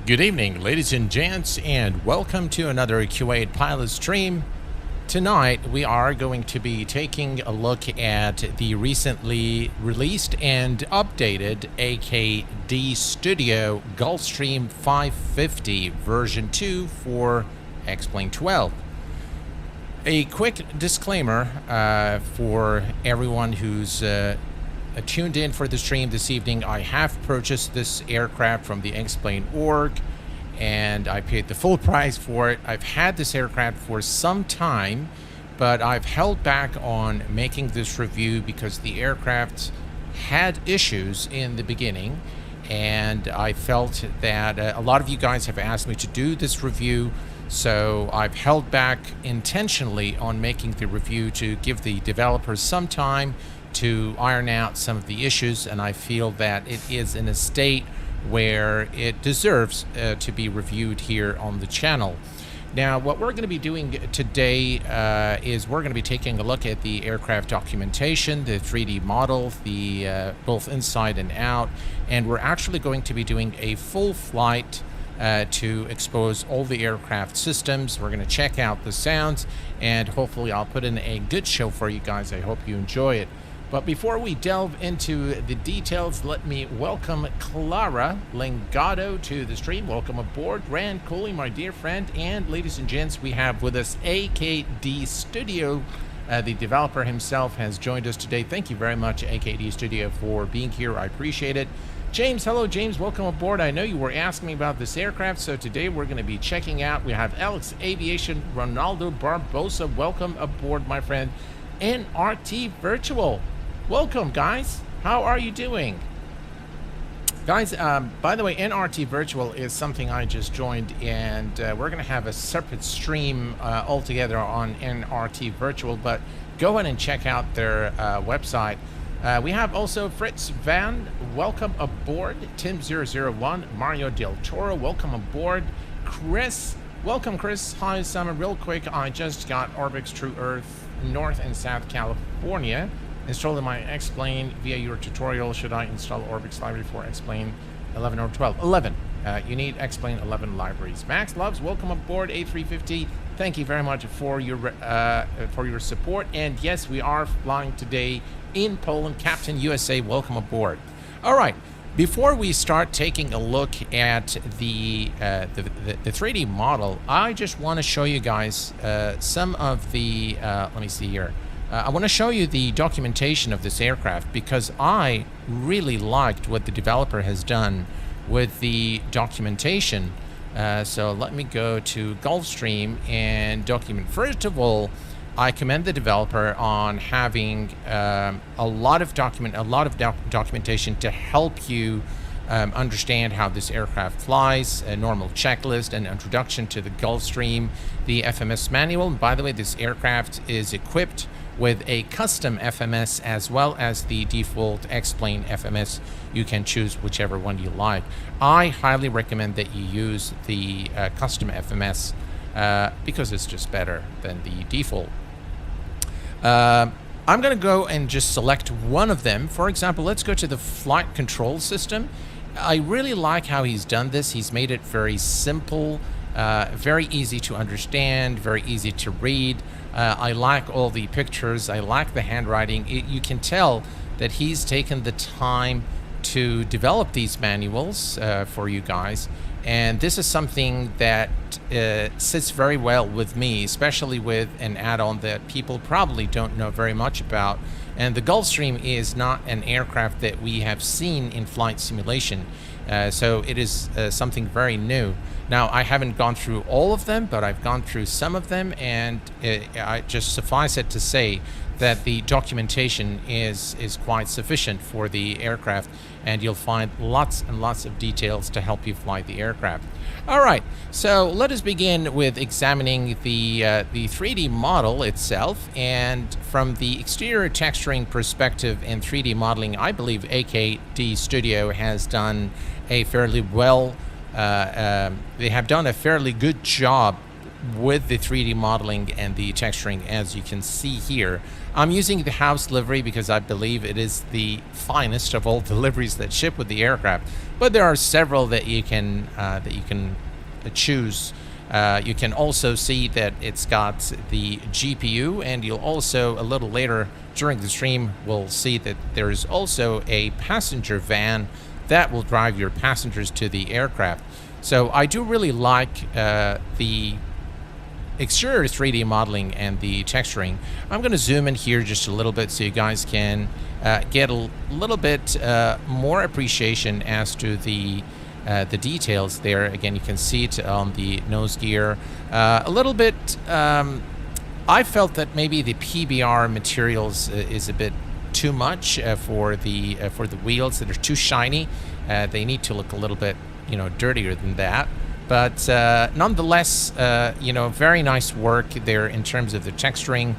Good evening, ladies and gents, and welcome to another Kuwait pilot stream. Tonight, we are going to be taking a look at the recently released and updated AKD Studio Gulfstream 550 version 2 for X-Plane 12. A quick disclaimer for everyone who's tuned in for the stream this evening. I have purchased this aircraft from the X-Plane org and I paid the full price for it. I've had this aircraft for some time, but I've held back on making this review because the aircraft had issues in the beginning, and I felt that a lot of you guys have asked me to do this review, so I've held back intentionally on making the review to give the developers some time to iron out some of the issues, and I feel that it is in a state where it deserves to be reviewed here on the channel. Now, what we're going to be doing today is we're going to be taking a look at the aircraft documentation, the 3D model, the both inside and out, and we're actually going to be doing a full flight to expose all the aircraft systems. We're going to check out the sounds, and hopefully I'll put in a good show for you guys. I hope you enjoy it. But before we delve into the details, let me welcome Clara Lengado to the stream. Welcome aboard. Rand Cooley, my dear friend. And ladies and gents, we have with us AKD Studio. The developer himself has joined us today. Thank you very much, AKD Studio, for being here. I appreciate it. James, hello, James. Welcome aboard. I know you were asking me about this aircraft, so today we're going to be checking out. We have Alex Aviation, Ronaldo Barbosa. Welcome aboard, my friend. NRT Virtual. Welcome, guys. How are you doing? Guys, by the way, NRT Virtual is something I just joined, and we're going to have a separate stream altogether on NRT Virtual, but go ahead and check out their website. We have also Fritz Van. Welcome aboard. Tim001. Mario Del Toro. Welcome aboard. Chris. Welcome, Chris. Hi, Summer. Real quick, I just got Orbix True Earth North and South California installed in my X-Plane via your tutorial. Should I install Orbix library for X-Plane 11 or 12? 11. You need X-Plane 11 libraries. Max Loves, welcome aboard. A350. Thank you very much for your support. And yes, we are flying today in Poland. Captain USA, welcome aboard. All right. Before we start taking a look at the 3D model, I just want to show you guys some of the let me see here. I want to show you the documentation of this aircraft because I really liked what the developer has done with the documentation. So let me go to Gulfstream and document. First of all, I commend the developer on having a lot of documentation to help you understand how this aircraft flies, a normal checklist, an introduction to the Gulfstream, the FMS manual. And by the way, this aircraft is equipped with a custom FMS as well as the default X-Plane FMS. You can choose whichever one you like. I highly recommend that you use the custom FMS because it's just better than the default. I'm going to go and just select one of them. For example, let's go to the flight control system. I really like how he's done this. He's made it very simple, very easy to understand, very easy to read. I like all the pictures. I like the handwriting. You can tell that he's taken the time to develop these manuals for you guys. And this is something that sits very well with me, especially with an add-on that people probably don't know very much about. And the Gulfstream is not an aircraft that we have seen in flight simulation. So it is something very new. Now, I haven't gone through all of them, but I've gone through some of them, and I just suffice it to say that the documentation is quite sufficient for the aircraft, and you'll find lots and lots of details to help you fly the aircraft. All right, so let us begin with examining the 3D model itself. And from the exterior texturing perspective and 3D modeling, I believe AKD Studio has done a fairly well, they have done a fairly good job with the 3D modeling and the texturing, as you can see here. I'm using the house livery because I believe it is the finest of all the liveries that ship with the aircraft. But there are several that you can choose. You can also see that it's got the GPU, and you'll also, a little later during the stream, will see that there's also a passenger van that will drive your passengers to the aircraft. So I do really like the exterior 3D modeling and the texturing. I'm going to zoom in here just a little bit so you guys can get a little bit more appreciation as to the details there. Again, you can see it on the nose gear. A little bit, I felt that maybe the PBR materials is a bit too much for the wheels. That are too shiny. They need to look a little bit, dirtier than that. But nonetheless, very nice work there in terms of the texturing.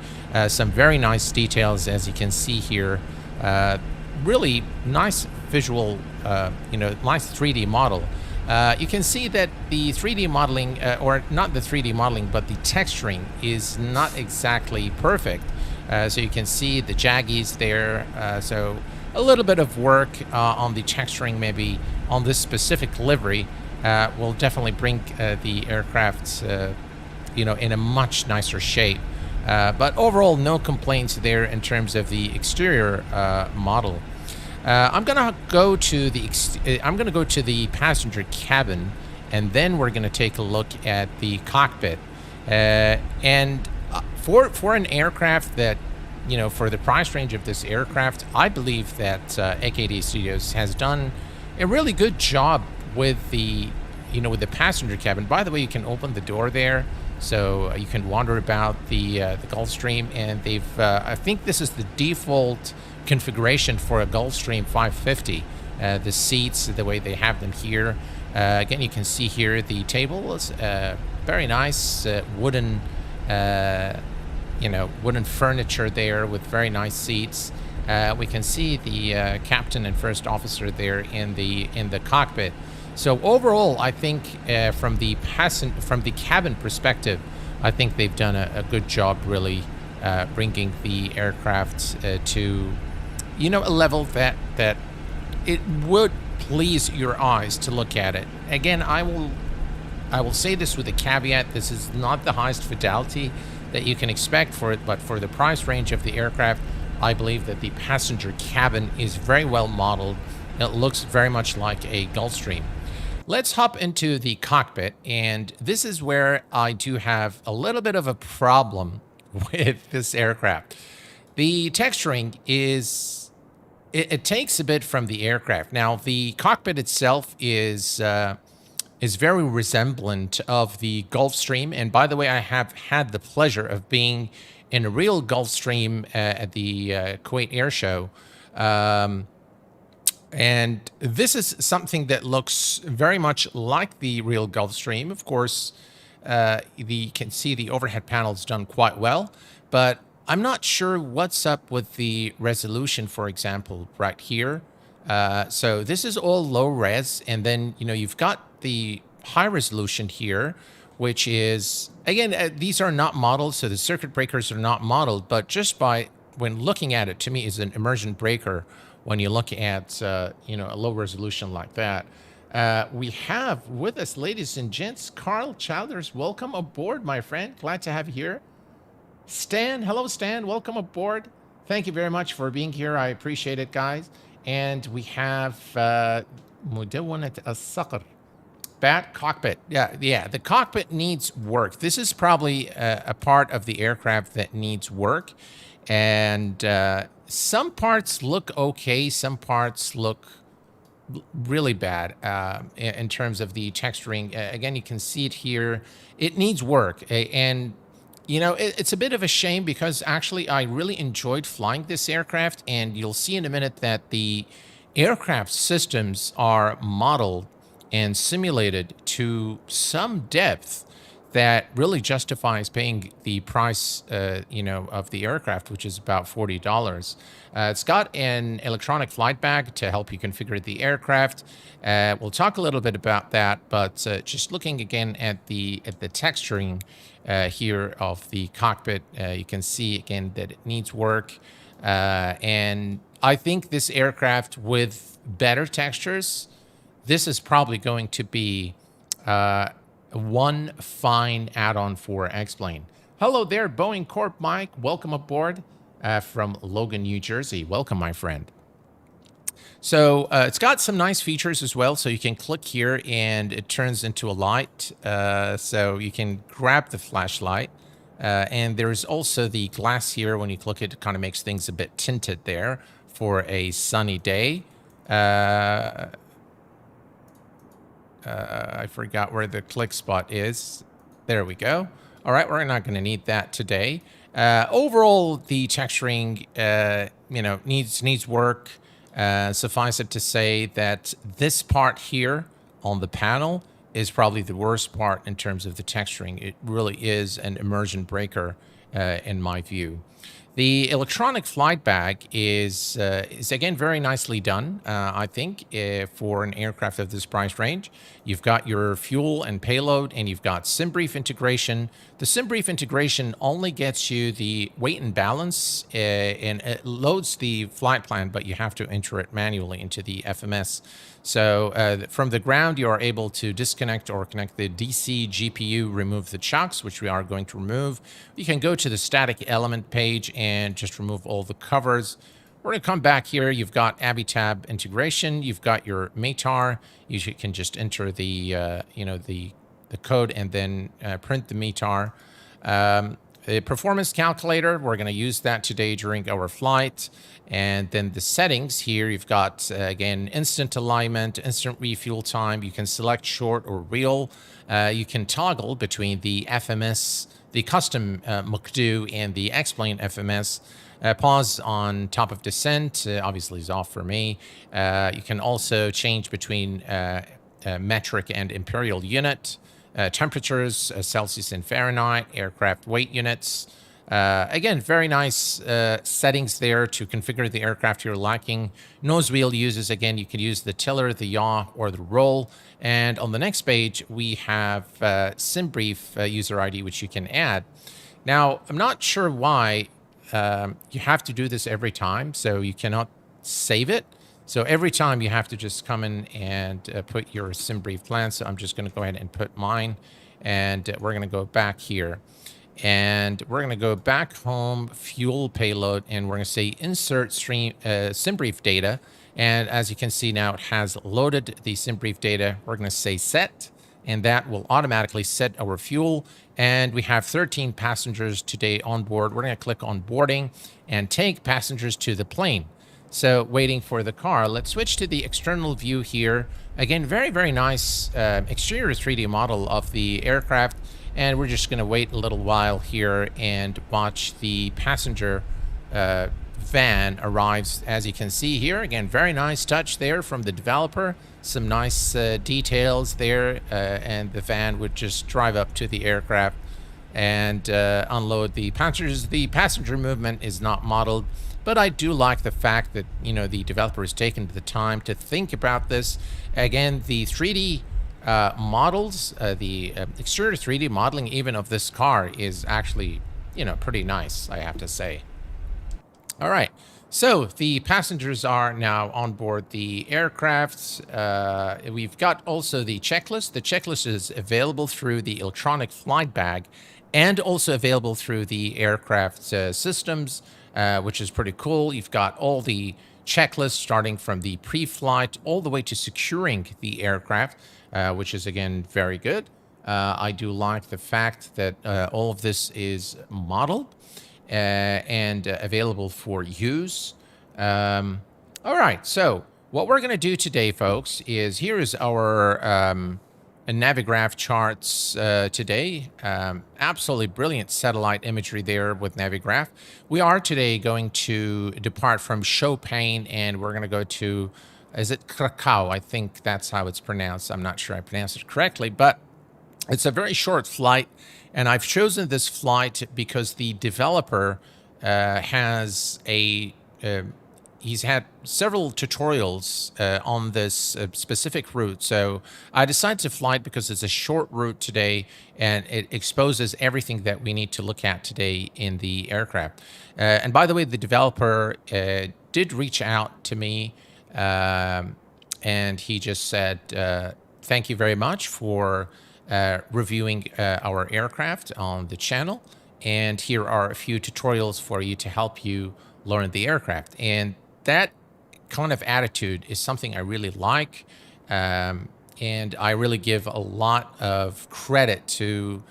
Some very nice details, as you can see here. Really nice visual, nice 3D model. You can see that the 3D modeling, or not the 3D modeling, but the texturing is not exactly perfect. So you can see the jaggies there. So a little bit of work on the texturing, maybe on this specific livery, will definitely bring the aircraft, in a much nicer shape. But overall, no complaints there in terms of the exterior model. I'm gonna go to the passenger cabin, and then we're gonna take a look at the cockpit. And for an aircraft that, for the price range of this aircraft, I believe that AKD Studios has done a really good job with the passenger cabin. By the way, you can open the door there, so you can wander about the Gulfstream, and they've I think this is the default configuration for a Gulfstream 550. The seats, the way they have them here. Again, you can see here the table is very nice wooden furniture there with very nice seats. We can see the captain and first officer there in the cockpit. So overall, I think from the cabin perspective, I think they've done a good job, really bringing the aircraft to a level that it would please your eyes to look at it. Again, I will say this with a caveat: this is not the highest fidelity that you can expect for it, but for the price range of the aircraft, I believe that the passenger cabin is very well modeled. It looks very much like a Gulfstream. Let's hop into the cockpit, and this is where I do have a little bit of a problem with this aircraft. The texturing is, it takes a bit from the aircraft. Now, the cockpit itself is very resemblant of the Gulfstream, and by the way, I have had the pleasure of being in a real Gulfstream at the Kuwait Air Show. And this is something that looks very much like the real Gulfstream. Of course, you can see the overhead panels done quite well, but I'm not sure what's up with the resolution, for example, right here. So this is all low res, and then, you've got the high resolution here, which is, again, these are not modeled, so the circuit breakers are not modeled, but just when looking at it, to me, is an immersion breaker. When you look at, a low resolution like that. We have with us, ladies and gents, Carl Childers. Welcome aboard, my friend. Glad to have you here. Stan, hello, Stan. Welcome aboard. Thank you very much for being here. I appreciate it, guys. And we have مدونة الصقر. Bat cockpit. Yeah. The cockpit needs work. This is probably a part of the aircraft that needs work. And some parts look okay. Some parts look really bad in terms of the texturing. Again, you can see it here. It needs work. And, it's a bit of a shame because actually I really enjoyed flying this aircraft. And you'll see in a minute that the aircraft systems are modeled and simulated to some depth that really justifies paying the price, of the aircraft, which is about $40. It's got an electronic flight bag to help you configure the aircraft. We'll talk a little bit about that, but just looking again at the texturing here of the cockpit, you can see again that it needs work. And I think this aircraft with better textures, this is probably going to be one fine add-on for X-Plane. Hello there, Boeing Corp Mike. Welcome aboard from Logan, New Jersey. Welcome, my friend. So it's got some nice features as well. So you can click here and it turns into a light. So you can grab the flashlight. And there's also the glass here. When you click it, it kind of makes things a bit tinted there for a sunny day. I forgot where the click spot is. There we go. All right, we're not going to need that today. Overall, the texturing, needs work. Suffice it to say that this part here on the panel is probably the worst part in terms of the texturing. It really is an immersion breaker, in my view. The electronic flight bag is again very nicely done, I think, for an aircraft of this price range. You've got your fuel and payload, and you've got SimBrief integration. The SimBrief integration only gets you the weight and balance, and it loads the flight plan, but you have to enter it manually into the FMS. So from the ground, you are able to disconnect or connect the DC GPU, remove the chocks, which we are going to remove. You can go to the static element page and just remove all the covers. We're going to come back here. You've got ABITAB integration. You've got your METAR. You can just enter the code and then print the METAR. The performance calculator, we're going to use that today during our flight. And then the settings here, you've got, again, instant alignment, instant refuel time. You can select short or real. You can toggle between the FMS, the custom MCDU, and the X-Plane FMS. Pause on top of descent, obviously is off for me. You can also change between metric and imperial unit. Temperatures, Celsius and Fahrenheit, aircraft weight units. Again, very nice settings there to configure the aircraft you're lacking. Nose wheel uses, again, you can use the tiller, the yaw, or the roll. And on the next page, we have SimBrief user ID, which you can add. Now, I'm not sure why you have to do this every time, so you cannot save it. So every time you have to just come in and put your SimBrief plan. So I'm just going to go ahead and put mine, and we're going to go back here. And we're going to go back home, fuel payload, and we're going to say insert stream SimBrief data. And as you can see now, it has loaded the SimBrief data. We're going to say set, and that will automatically set our fuel. And we have 13 passengers today on board. We're going to click on boarding and take passengers to the plane. So waiting for the car. Let's switch to the external view here. Again, very, very nice exterior 3D model of the aircraft. And we're just going to wait a little while here and watch the passenger van arrives. As you can see here, again, very nice touch there from the developer. Some nice details there. And the van would just drive up to the aircraft and unload the passengers. The passenger movement is not modeled, but I do like the fact that, the developer has taken the time to think about this. Again, the 3D models, the exterior 3D modeling even of this car is actually, pretty nice, I have to say. All right. So the passengers are now on board the aircraft. We've got also the checklist. The checklist is available through the electronic flight bag and also available through the aircraft systems, which is pretty cool. You've got all the checklists starting from the pre-flight all the way to securing the aircraft, which is, again, very good. I do like the fact that all of this is modeled and available for use. All right, so what we're going to do today, folks, is here is our Navigraph charts today. Absolutely brilliant satellite imagery there with Navigraph. We are today going to depart from Chopin, and we're going to go to, is it Krakow? I think that's how it's pronounced. I'm not sure I pronounced it correctly, but It's a very short flight, and I've chosen this flight because the developer has a he's had several tutorials on this specific route. So I decided to fly it because it's a short route today, and it exposes everything that we need to look at today in the aircraft. And by the way, the developer did reach out to me, and he just said, thank you very much for reviewing our aircraft on the channel. And here are a few tutorials for you to help you learn the aircraft. And that kind of attitude is something I really like. And I really give a lot of credit to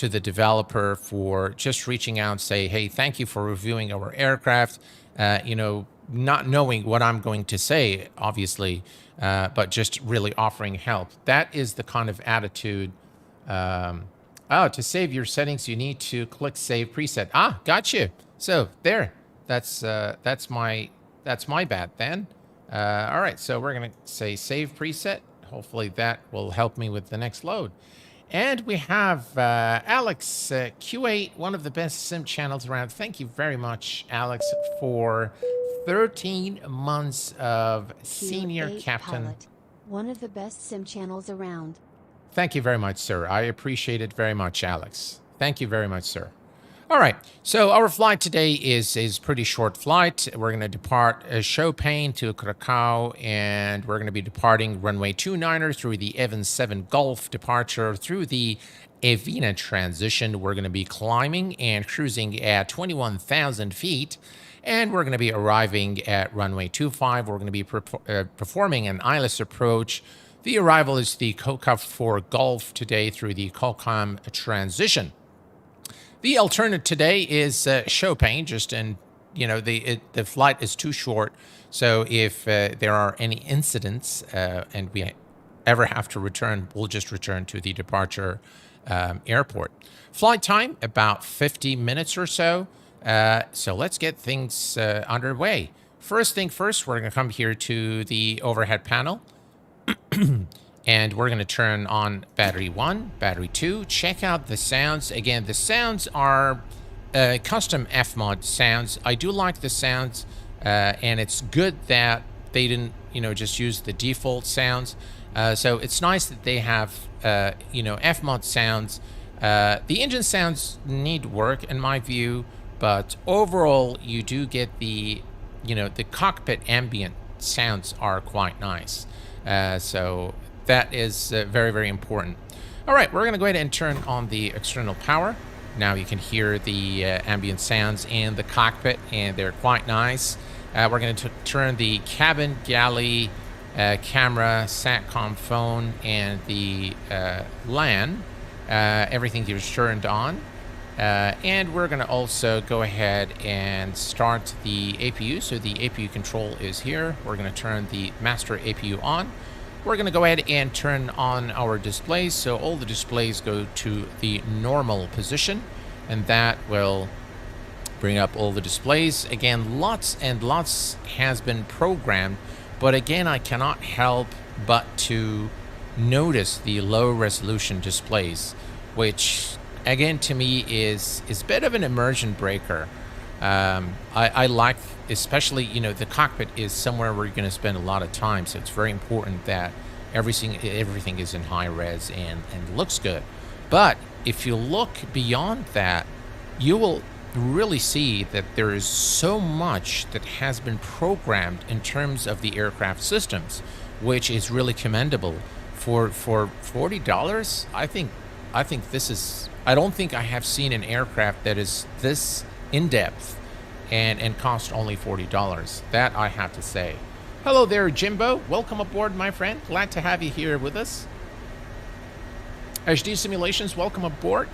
the developer for just reaching out and say, hey, thank you for reviewing our aircraft. Not knowing what I'm going to say, obviously, but just really offering help. That is the kind of attitude. To save your settings, you need to click Save Preset. Ah, got you. So there, that's my bad then. All right, so we're gonna say Save Preset. Hopefully that will help me with the next load. And we have Alex Q8, one of the best sim channels around. Thank you very much, Alex, for 13 months of senior captain. Pilot, one of the best sim channels around. Thank you very much, sir. I appreciate it very much, Alex. Thank you very much, sir. All right, so our flight today is pretty short flight. We're going to depart Chopin to Krakow, and we're going to be departing runway 29er through the Evans 7 Gulf departure through the Evina transition. We're going to be climbing and cruising at 21,000 feet, and we're going to be arriving at runway 25. We're going to be performing an ILS approach. The arrival is the Takeoff for Gulf today through the Qualcomm transition. The alternate today is Chopin, the flight is too short. So if there are any incidents and we ever have to return, we'll just return to the departure airport. Flight time, about 50 minutes or so. So let's get things underway. First thing first, we're going to come here to the overhead panel. And we're going to turn on battery 1, battery 2. Check out the sounds. Again, the sounds are custom F-mod sounds. I do like the sounds, and it's good that they didn't, just use the default sounds. So it's nice that they have, F-mod sounds. The engine sounds need work, in my view, but overall, you do get the cockpit ambient sounds are quite nice. So that is very, very important. All right, we're going to go ahead and turn on the external power. Now you can hear the ambient sounds in the cockpit, and they're quite nice. We're going to turn the cabin, galley, camera, SATCOM phone, and the LAN. Everything is turned on. And we're going to also go ahead and start the APU. So the APU control is here. We're going to turn the master APU on. We're going to go ahead and turn on our displays. So all the displays go to the normal position, and that will bring up all the displays. Again, lots and lots has been programmed, but again, I cannot help but to notice the low resolution displays, which again, to me, is a bit of an immersion breaker. I like, especially, the cockpit is somewhere where you're going to spend a lot of time, so it's very important that everything is in high res and looks good. But if you look beyond that, you will really see that there is so much that has been programmed in terms of the aircraft systems, which is really commendable. For $40, I think this is. I don't think I have seen an aircraft that is this in-depth and cost only $40. That I have to say. Hello there, Jimbo. Welcome aboard, my friend. Glad to have you here with us. HD Simulations, welcome aboard.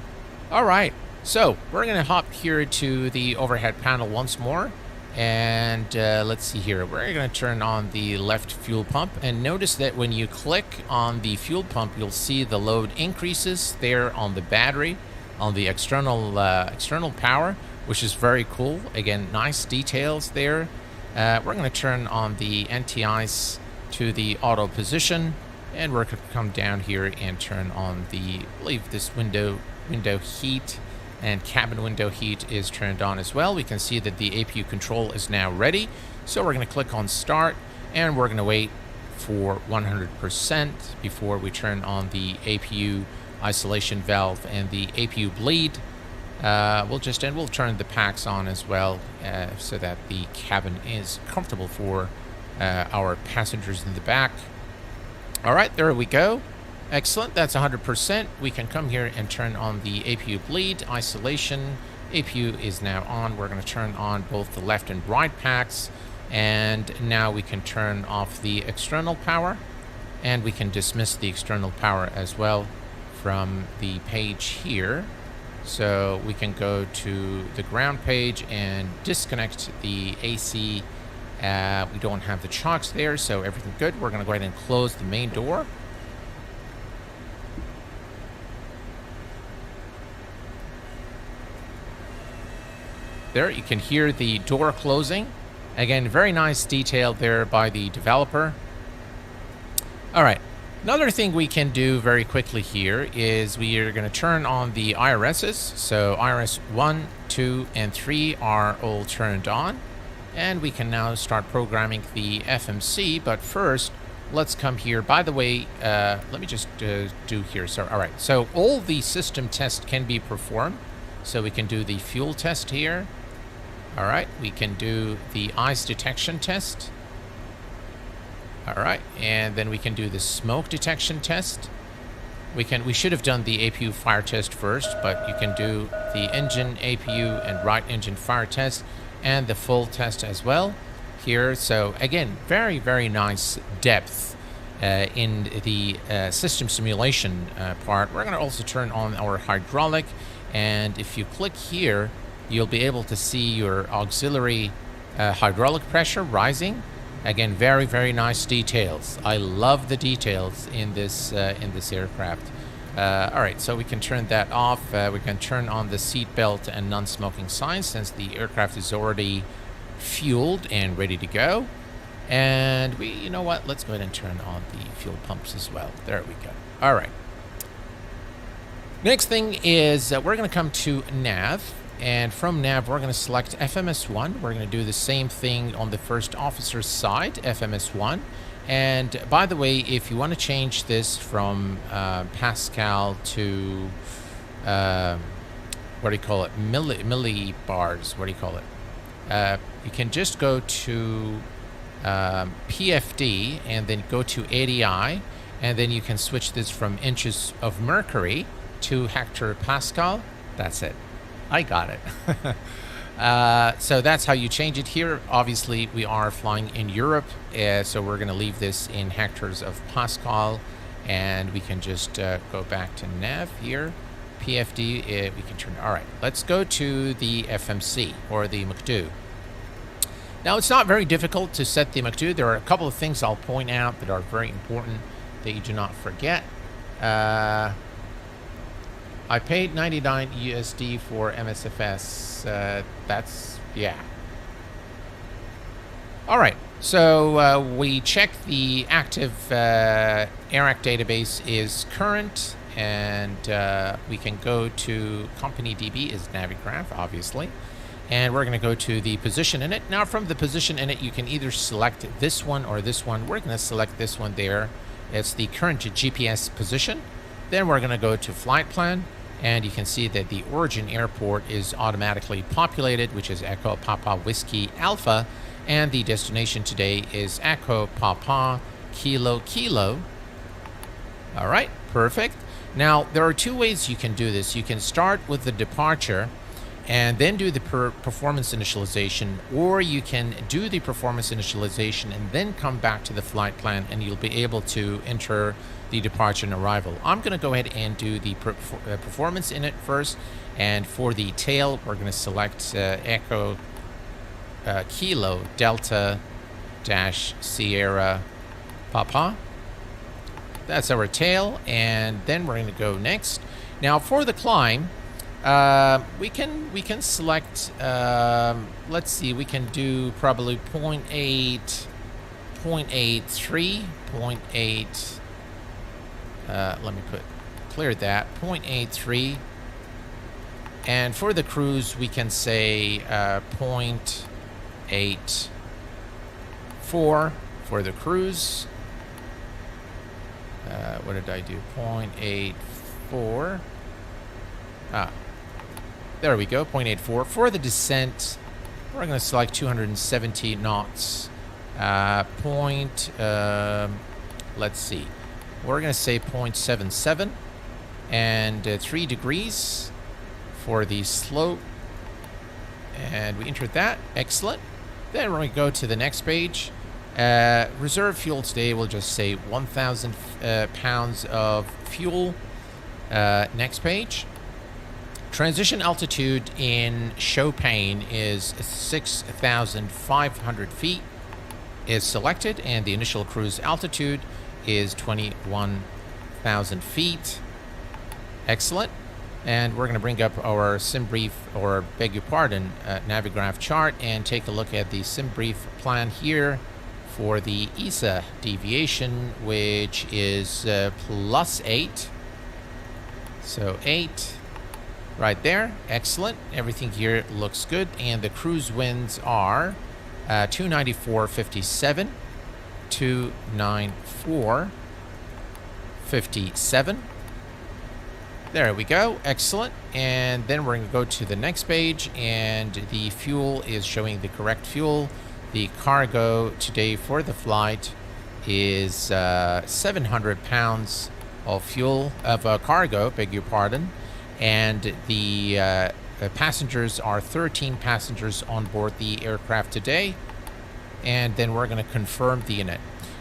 All right, so we're going to hop here to the overhead panel once more. And let's see here. We're going to turn on the left fuel pump. And notice that when you click on the fuel pump, you'll see the load increases there on the battery, on the external power, which is very cool. Again, nice details there. We're going to turn on the NTIs to the auto position. And we're going to come down here and turn on the, I believe this window heat and cabin window heat is turned on as well. We can see that the APU control is now ready. So we're going to click on start, and we're going to wait for 100% before we turn on the APU isolation valve and the APU bleed. We'll turn the packs on as well, so that the cabin is comfortable for our passengers in the back. All right, there we go. Excellent, that's 100%. We can come here and turn on the APU bleed isolation. APU is now on. We're going to turn on both the left and right packs, and now we can turn off the external power, and we can dismiss the external power as well from the page here. So we can go to the ground page and disconnect the AC. We don't have the chocks there, so everything good. We're going to go ahead and close the main door. There, you can hear the door closing. Again, very nice detail there by the developer. All right. Another thing we can do very quickly here is we are going to turn on the IRSs. So IRS 1, 2, and 3 are all turned on. And we can now start programming the FMC. But first, let's come here. By the way, let me just do here. So, all right. So all the system tests can be performed. So we can do the fuel test here. All right. We can do the ice detection test. All right, and then we can do the smoke detection test. We should have done the APU fire test first, but you can do the engine APU and right engine fire test and the full test as well here. So again, very, very nice depth in the system simulation part. We're going to also turn on our hydraulic, and if you click here, you'll be able to see your auxiliary hydraulic pressure rising. Again, very, very nice details. I love the details in this aircraft. All right, so we can turn that off. We can turn on the seat belt and non-smoking signs since the aircraft is already fueled and ready to go. And you know what? Let's go ahead and turn on the fuel pumps as well. There we go. All right. Next thing is we're going to come to nav. And from nav, we're going to select FMS1. We're going to do the same thing on the first officer's side, FMS1. And by the way, if you want to change this from Pascal to, what do you call it, millibars, what do you call it? You can just go to PFD and then go to ADI, and then you can switch this from inches of mercury to hectopascal. That's it. I got it. So that's how you change it here. Obviously, we are flying in Europe, so we're going to leave this in hectares of Pascal, and we can just go back to nav here. PFD, we can turn. All right, let's go to the FMC, or the McDo. Now, it's not very difficult to set the McDo. There are a couple of things I'll point out that are very important that you do not forget. I paid 99 USD for MSFS. That's, yeah. All right. So we check the active AIRAC database is current, and we can go to company DB is Navigraph, obviously. And we're going to go to the position in it. Now, from the position in it, you can either select this one or this one. We're going to select this one there. It's the current GPS position. Then we're going to go to flight plan. And you can see that the origin airport is automatically populated, which is Echo Papa Whiskey Alpha. And the destination today is Echo Papa Kilo Kilo. All right, perfect. Now, there are two ways you can do this. You can start with the departure and then do the performance initialization, or you can do the performance initialization and then come back to the flight plan, and you'll be able to enter the departure and arrival. I'm going to go ahead and do the performance in it first, and for the tail, we're going to select Echo Kilo Delta Dash Sierra Papa. That's our tail, and then we're going to go next. Now, for the climb, we can select, let's see, we can do probably 0.8, 0.83, 0.8, Let me clear that, 0.83. And for the cruise, we can say 0.84 for the cruise. What did I do? 0.84. There we go, 0.84. For the descent, we're going to select 270 knots. Let's see. We're going to say 0.77 and 3 degrees for the slope. And we entered that. Excellent. Then we're going to go to the next page. Reserve fuel today, we'll just say 1,000 pounds of fuel. Next page. Transition altitude in Chopin is 6,500 feet is selected, and the initial cruise altitude is 21,000 feet. Excellent. And we're going to bring up our SimBrief, or beg your pardon, Navigraph chart, and take a look at the SimBrief plan here for the ESA deviation, which is +8. So 8 right there. Excellent. Everything here looks good. And the cruise winds are 294.57, 294.57. There we go. Excellent. And then we're going to go to the next page, and the fuel is showing the correct fuel. The cargo today for the flight is 700 pounds of fuel, of cargo, beg your pardon. And the passengers are 13 passengers on board the aircraft today. And then we're going to confirm the init.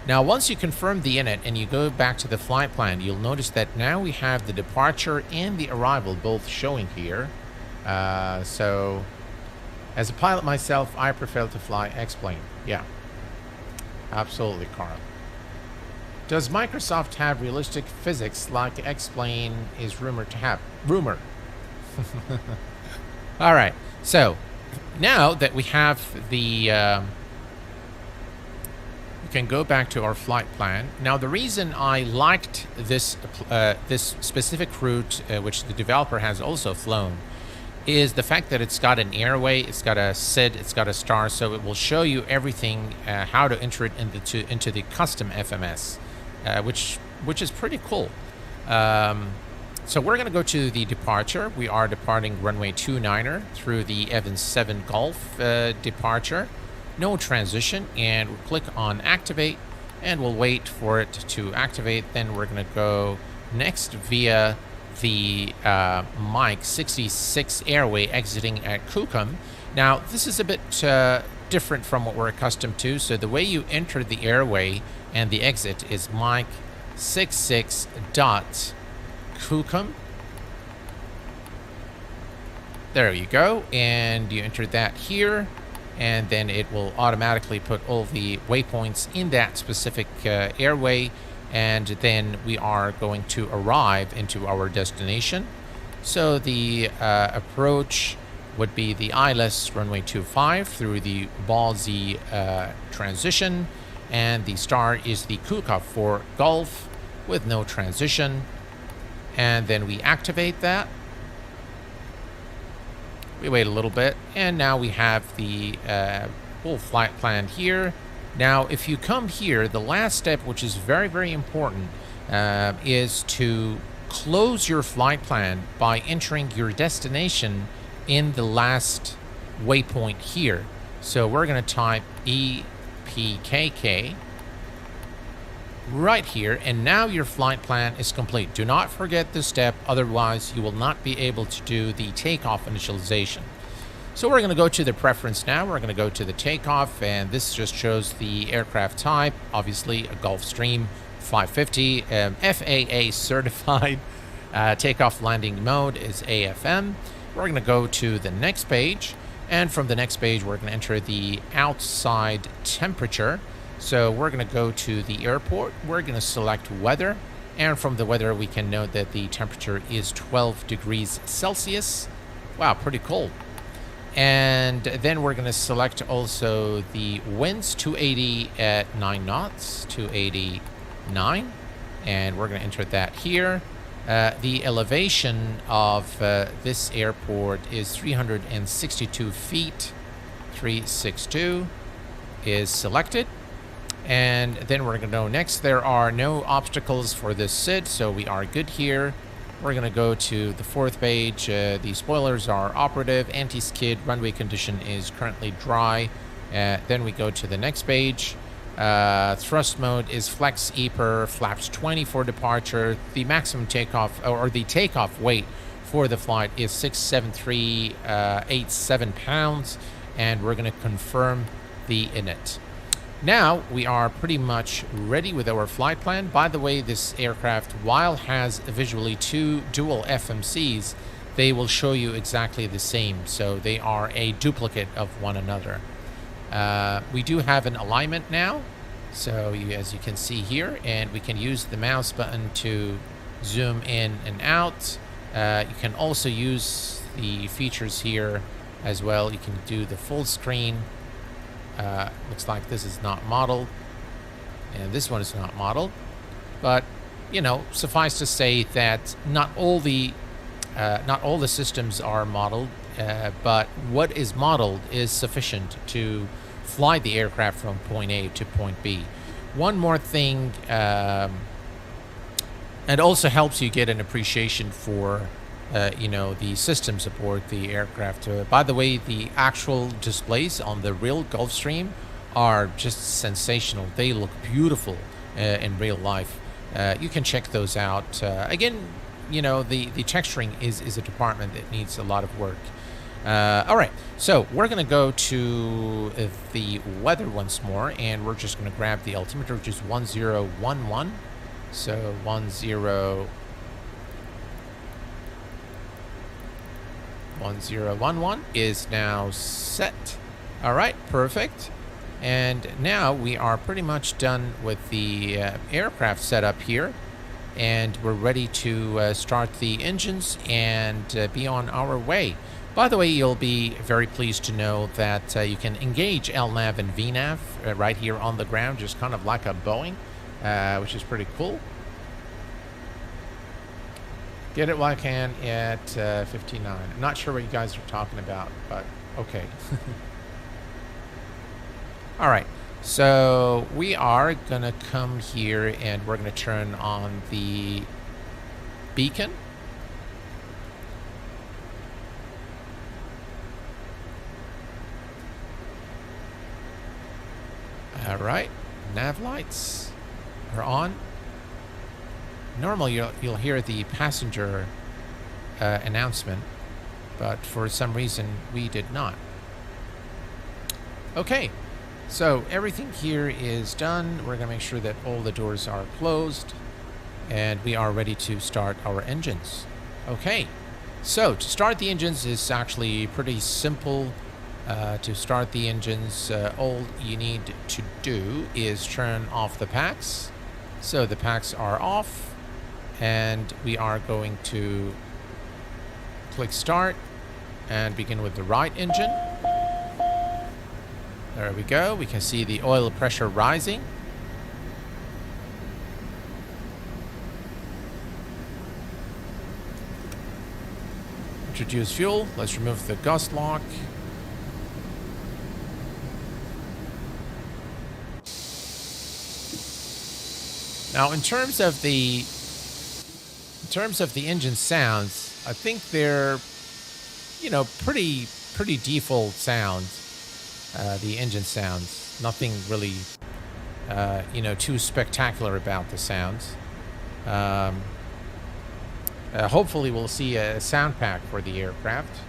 Now, once you confirm the init and you go back to the flight plan, you'll notice that now we have the departure and the arrival both showing here. So, as a pilot myself, I prefer to fly X-plane. Yeah, absolutely, Carl. Does Microsoft have realistic physics like X-plane is rumored to have? Rumor. All right. So, now that we have the... we can go back to our flight plan. Now, the reason I liked this this specific route, which the developer has also flown, is the fact that it's got an airway, it's got a SID, it's got a star, so it will show you everything, how to enter it into the custom FMS, which is pretty cool. So we're going to go to the departure. We are departing runway 29er through the Evans 7 Gulf departure. No transition, and we'll click on activate, and we'll wait for it to activate. Then we're going to go next via the Mike 66 airway exiting at Kukum. Now, this is a bit different from what we're accustomed to. So the way you enter the airway and the exit is Mike 66 dot Kukum. There you go, and you enter that here, and then it will automatically put all the waypoints in that specific airway, and then we are going to arrive into our destination. So the approach would be the ILS runway 25 through the Ballsy transition, and the star is the Takeoff for Gulf with no transition, and then we activate that. We wait a little bit, and now we have the full flight plan here. Now, if you come here, the last step, which is very, very important, is to close your flight plan by entering your destination in the last waypoint here. So we're going to type EPKK right here, and now your flight plan is complete. Do not forget this step, otherwise you will not be able to do the takeoff initialization. So we're going to go to the preference now. We're going to go to the takeoff, and this just shows the aircraft type, obviously a Gulfstream 550, FAA certified. Takeoff landing mode is AFM. We're going to go to the next page, and from the next page we're going to enter the outside temperature. So we're going to go to the airport, we're going to select weather, and from the weather we can note that the temperature is 12 degrees Celsius. Wow, pretty cold. And then we're going to select also the winds, 280 at 9 knots, 289. and we're going to enter that here. The elevation of this airport is 362 feet. 362 is selected. And then we're going to go next. There are no obstacles for this SID, so we are good here. We're going to go to the 4th page. The spoilers are operative. Anti-skid runway condition is currently dry. Then we go to the next page. Thrust mode is flex EPR, flaps 20 for departure. The maximum takeoff, or the takeoff weight for the flight is 67387 pounds. And we're going to confirm the init. Now we are pretty much ready with our flight plan. By the way, this aircraft, while has visually 2 dual FMCs, they will show you exactly the same. So they are a duplicate of one another. We do have an alignment now. So as you can see here, and we can use the mouse button to zoom in and out. You can also use the features here as well. You can do the full screen. Looks like this is not modeled, and this one is not modeled, but you know, suffice to say that not all the systems are modeled, but what is modeled is sufficient to fly the aircraft from point A to point B. One more thing, and also helps you get an appreciation for you know, the system support, the aircraft. By the way, the actual displays on the real Gulfstream are just sensational. They look beautiful in real life. You can check those out. Again, you know, the texturing is a department that needs a lot of work. All right, so we're going to go to the weather once more, and we're just going to grab the altimeter, which is 1011. So 1011 is now set. All right, perfect. And now we are pretty much done with the aircraft setup here, and we're ready to start the engines and be on our way. By the way, you'll be very pleased to know that you can engage LNAV and VNAV right here on the ground, just kind of like a Boeing, which is pretty cool. Get it while I can at 59. I'm not sure what you guys are talking about, but okay. All right, so we are going to come here and we're going to turn on the beacon. All right, nav lights are on. Normally you'll hear the passenger announcement, but for some reason we did not. Okay, so everything here is done. We're going to make sure that all the doors are closed, and we are ready to start our engines. Okay, so to start the engines is actually pretty simple. To start the engines, all you need to do is turn off the packs. So the packs are off, and we are going to click start and begin with the right engine. There we go. We can see the oil pressure rising. Introduce fuel. Let's remove the gust lock. Now, in terms of the engine sounds, I think they're, you know, pretty default sounds. The engine sounds, nothing really, you know, too spectacular about the sounds. Hopefully, we'll see a sound pack for the aircraft.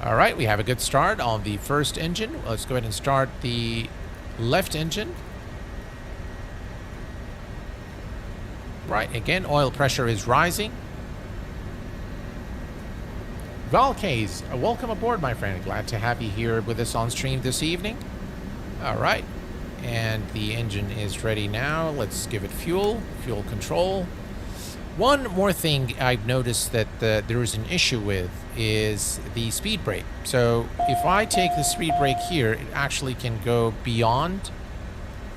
All right, we have a good start on the first engine. Let's go ahead and start the left engine. Right, again, oil pressure is rising. Valcase, welcome aboard, my friend. Glad to have you here with us on stream this evening. All right, and the engine is ready now. Let's give it fuel control. One more thing I've noticed that there is an issue with is the speed brake. So if I take the speed brake here, it actually can go beyond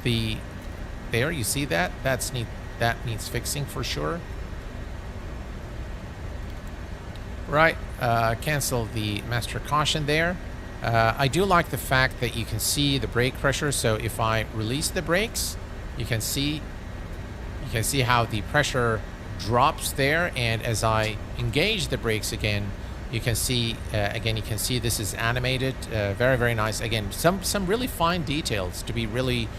the... There, you see that? That needs fixing for sure. Right, cancel the master caution there. I do like the fact that you can see the brake pressure. So if I release the brakes, you can see how the pressure drops there, and as I engage the brakes again, you can see this is animated. Very, very nice. Again, some really fine details. To be really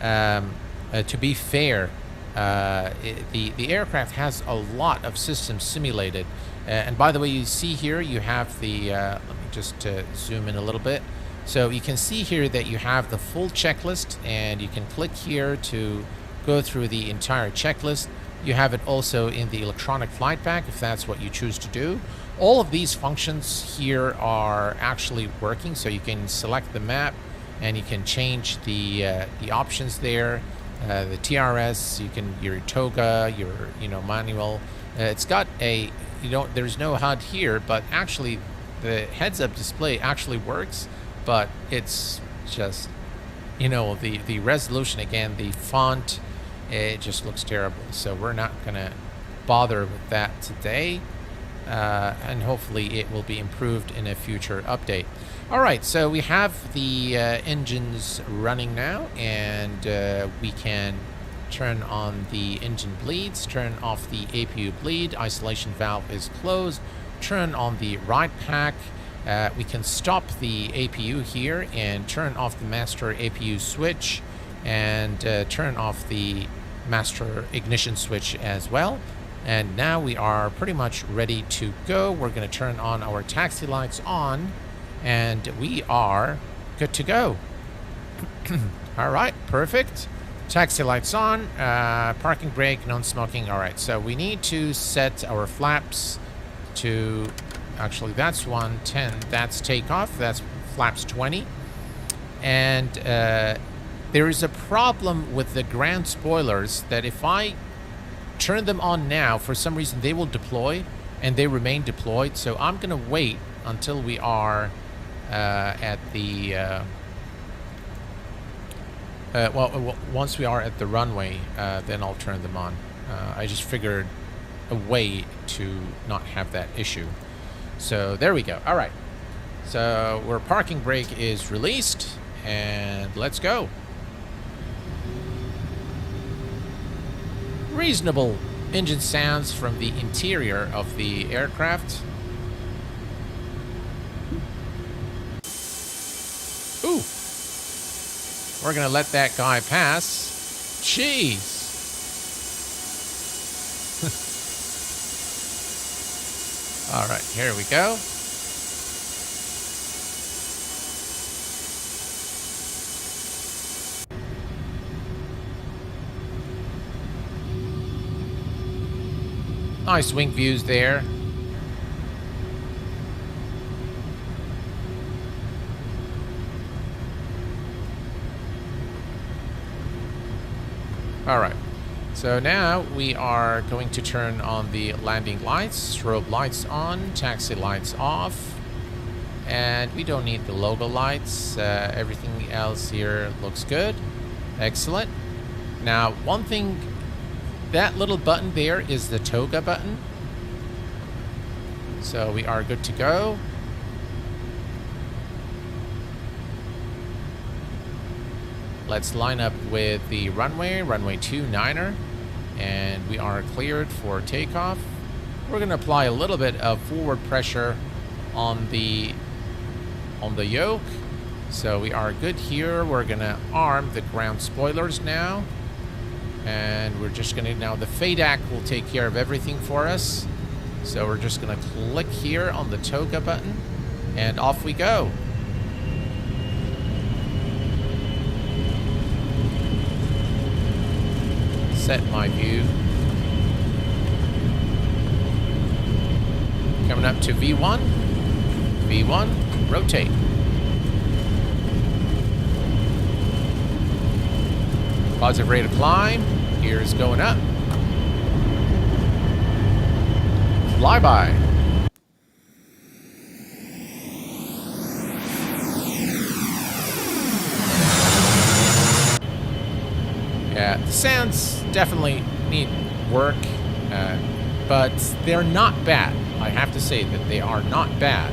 to be fair, the aircraft has a lot of systems simulated. And by the way, you see here you have the let me just zoom in a little bit. So you can see here that you have the full checklist, and you can click here to go through the entire checklist. You have it also in the electronic flight pack if that's what you choose to do. All of these functions here are actually working, so you can select the map and you can change the options there. The TRS, you can your toga, your manual. It's got a there's no HUD here, but actually the heads-up display actually works, but it's just the resolution, again, the font, it just looks terrible. So we're not gonna bother with that today, and hopefully it will be improved in a future update. All right, so we have the engines running now, and we can turn on the engine bleeds, turn off the APU bleed, isolation valve is closed, turn on the right pack. We can stop the APU here and turn off the master APU switch, and turn off the master ignition switch as well. And now we are pretty much ready to go. We're going to turn on our taxi lights on, and we are good to go. All right, perfect. Taxi lights on, parking brake, non-smoking. All right, so we need to set our flaps to, actually that's 110, that's takeoff, that's flaps 20. And there is a problem with the ground spoilers that if I turn them on now, for some reason they will deploy, and they remain deployed. So I'm gonna wait until we are at the once we are at the runway, then I'll turn them on. I just figured a way to not have that issue. So there we go. All right. So our parking brake is released, and let's go. Reasonable engine sounds from the interior of the aircraft. Ooh. We're gonna let that guy pass. Jeez. All right, here we go. Nice wing views there. All right, so now we are going to turn on the landing lights, strobe lights on, taxi lights off, and we don't need the logo lights. Everything else here looks good. Excellent. Now, one thing, that little button there is the toga button. So we are good to go. Let's line up with the runway 29er, and we are cleared for takeoff. We're going to apply a little bit of forward pressure on the yoke. So we are good here. We're going to arm the ground spoilers now. And we're just going to, now the FADAC will take care of everything for us. So we're just going to click here on the toga button, and off we go. Set my view. Coming up to V1. V1, rotate. Positive rate of climb. Gears going up. flyby. Yeah, the sounds definitely need work, but they're not bad. I have to say that they are not bad.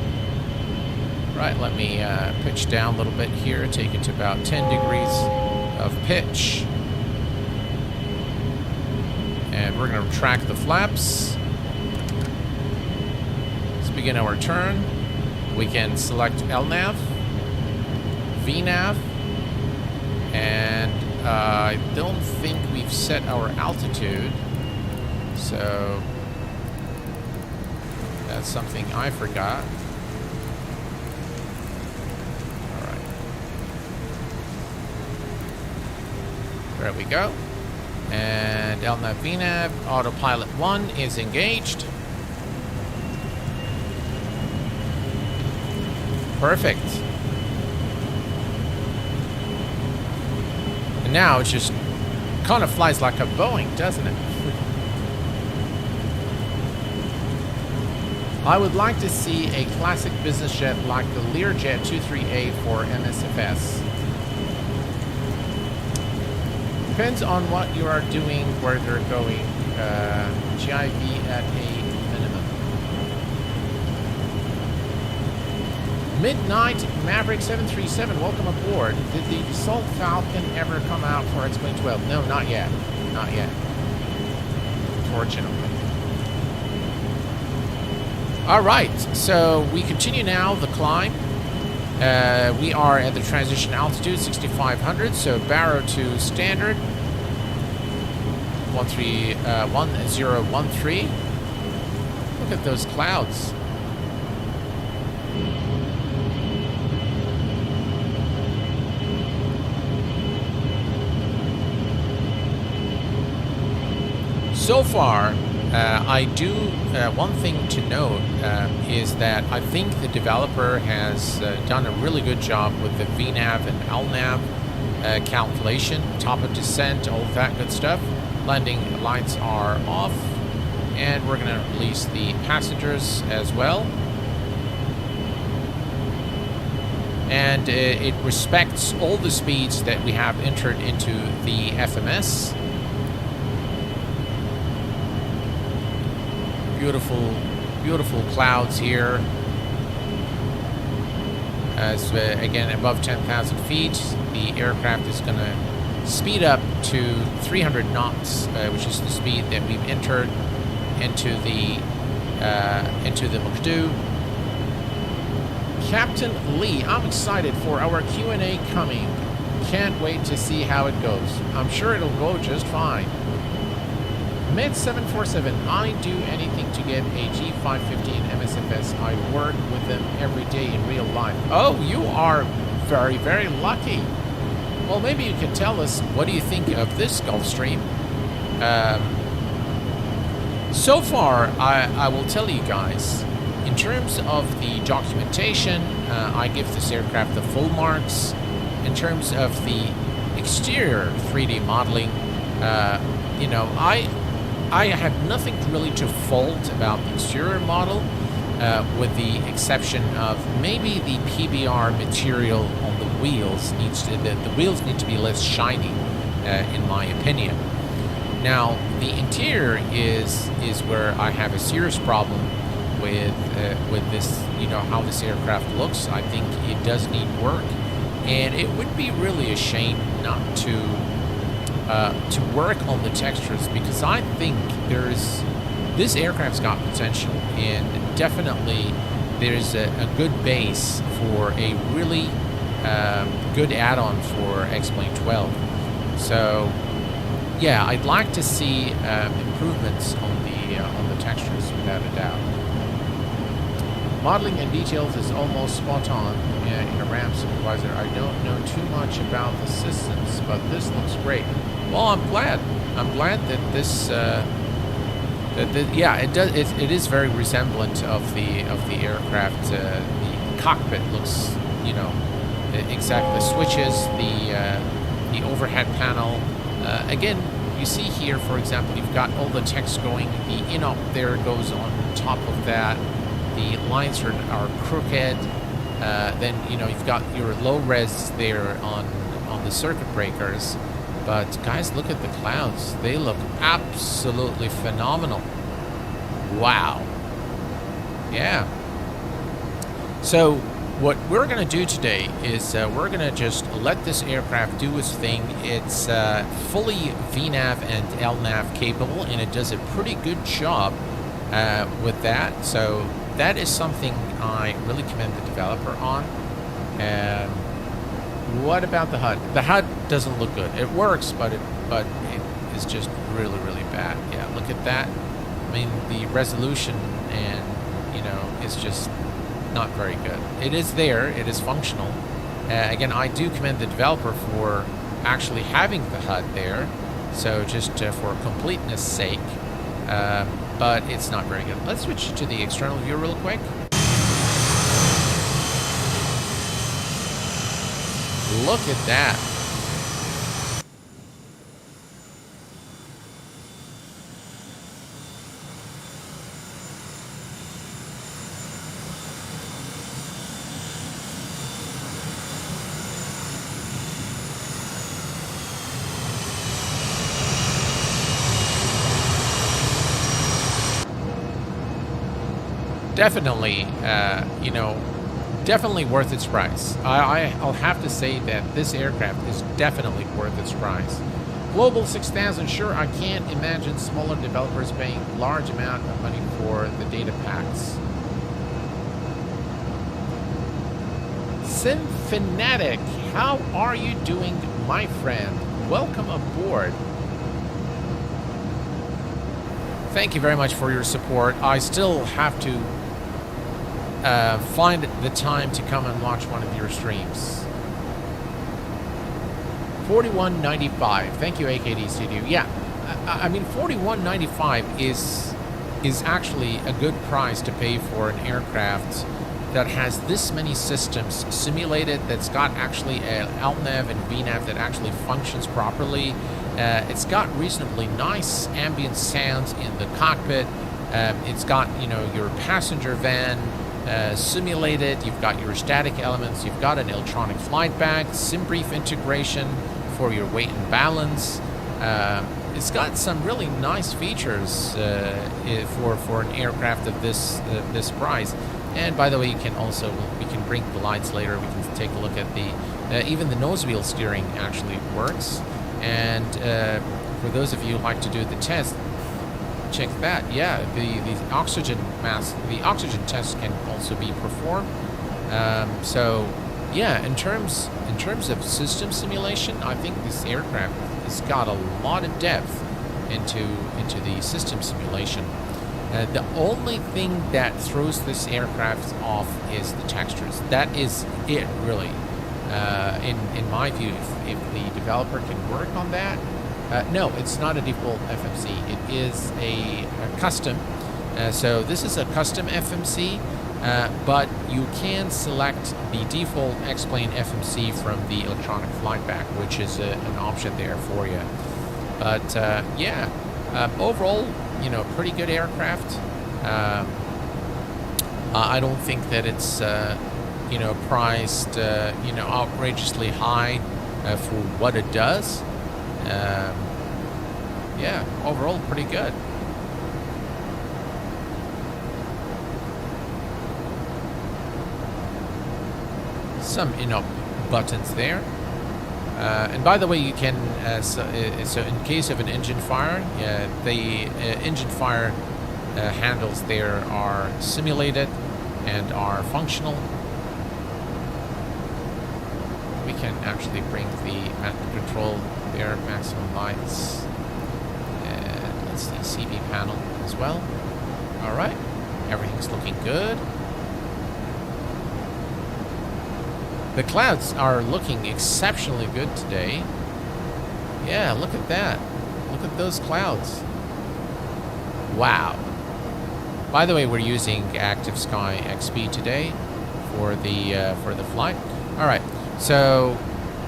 Right, let me pitch down a little bit here, take it to about 10 degrees of pitch. And we're going to retract the flaps. Let's begin our turn. We can select LNAV, VNAV, and I don't think we've set our altitude, so that's something I forgot. All right. There we go. And LNAV, VNAV, autopilot 1 is engaged. Perfect. And now it just kind of flies like a Boeing, doesn't it? I would like to see a classic business jet like the Learjet 23A for MSFS. Depends on what you are doing, where they're going. GIV at a minimum. Midnight Maverick 737, welcome aboard. Did the Dassault Falcon ever come out for X-Plane 12? No, not yet. Not yet. Unfortunately. Alright, so we continue now the climb. We are at the transition altitude, 6,500, so Barrow to standard. 1013. Look at those clouds. So far, I do, one thing to note is that I think the developer has done a really good job with the VNAV and LNAV calculation, top of descent, all of that good stuff. Landing lights are off, and we're going to release the passengers as well. And it respects all the speeds that we have entered into the FMS. Beautiful, beautiful clouds here. As again, above 10,000 feet, the aircraft is going to speed up to 300 knots, which is the speed that we've entered into the McDo. Captain Lee, I'm excited for our Q&A coming. Can't wait to see how it goes. I'm sure it'll go just fine. Med747, I do anything to get a G550 in MSFS. I work with them every day in real life. Oh, you are very, very lucky. Well, maybe you can tell us, what do you think of this Gulfstream? So far, I will tell you guys, in terms of the documentation, I give this aircraft the full marks. In terms of the exterior 3D modeling, you know, I have nothing really to fault about the exterior model, with the exception of maybe the PBR material on the wheels needs to, the wheels need to be less shiny, in my opinion. Now, the interior is where I have a serious problem with this, you know, how this aircraft looks. I think it does need work, and it would be really a shame not to work on the textures, because I think this aircraft's got potential, and definitely there's a good base for a really good add-on for X-Plane 12. So yeah, I'd like to see improvements on the textures, without a doubt. Modeling and details is almost spot on in a RAM supervisor. I don't know too much about the systems, but this looks great. Well, I'm glad that this yeah, it does. It is very resemblant of the aircraft. The cockpit looks, you know, exactly. The switches, the overhead panel. Again, you see here, for example, you've got all the text going. The in-op there goes on top of that. The lines are crooked. Then, you know, you've got your low res there on the circuit breakers. But guys, look at the clouds. They look absolutely phenomenal. Wow. Yeah. So what we're going to do today is we're going to just let this aircraft do its thing. It's fully VNAV and LNAV capable, and it does a pretty good job with that. So that is something I really commend the developer on. What about the HUD? The HUD doesn't look good. It works, but it is just really, really bad. Yeah, look at that. I mean, the resolution and, you know, is just not very good. It is there. It is functional. Again, I do commend the developer for actually having the HUD there. So just for completeness sake. But it's not very good. Let's switch to the external view real quick. Look at that. Definitely, you know, definitely worth its price. I'll have to say that this aircraft is definitely worth its price. Global 6000, sure, I can't imagine smaller developers paying large amount of money for the data packs. Synfinatic, how are you doing, my friend? Welcome aboard. Thank you very much for your support. I still have to find the time to come and watch one of your streams. 41.95. Thank you, AKD Studio. Yeah, I mean, 41.95 is actually a good price to pay for an aircraft that has this many systems simulated, that's got actually an LNAV and VNAV that actually functions properly. It's got reasonably nice ambient sounds in the cockpit. It's got, you know, your passenger van simulated. You've got your static elements. You've got an electronic flight bag, SimBrief integration for your weight and balance. It's got some really nice features for an aircraft of this price. And by the way, you can also, we can bring the lights later. We can take a look at the even the nose wheel steering actually works. And for those of you who like to do the test, check that. Yeah, the oxygen mask, the oxygen test can also be performed. So yeah, in terms of system simulation, I think this aircraft has got a lot of depth into the system simulation. The only thing that throws this aircraft off is the textures. That is it, really. In my view, if the developer can work on that, no, it's not a default FMC. It is a custom. So this is a custom FMC, but you can select the default X-Plane FMC from the electronic flight bag, which is an option there for you. But yeah, overall, you know, pretty good aircraft. I don't think that it's you know, priced you know, outrageously high for what it does. Yeah, overall pretty good. Some in-up buttons there. And by the way, you can, so in case of an engine fire, the engine fire handles there are simulated and are functional. We can actually bring the control there, maximum lights, and let's see, CB panel as well. All right, everything's looking good. The clouds are looking exceptionally good today. Yeah, look at that. Look at those clouds. Wow. By the way, we're using Active Sky XP today for the flight. All right. So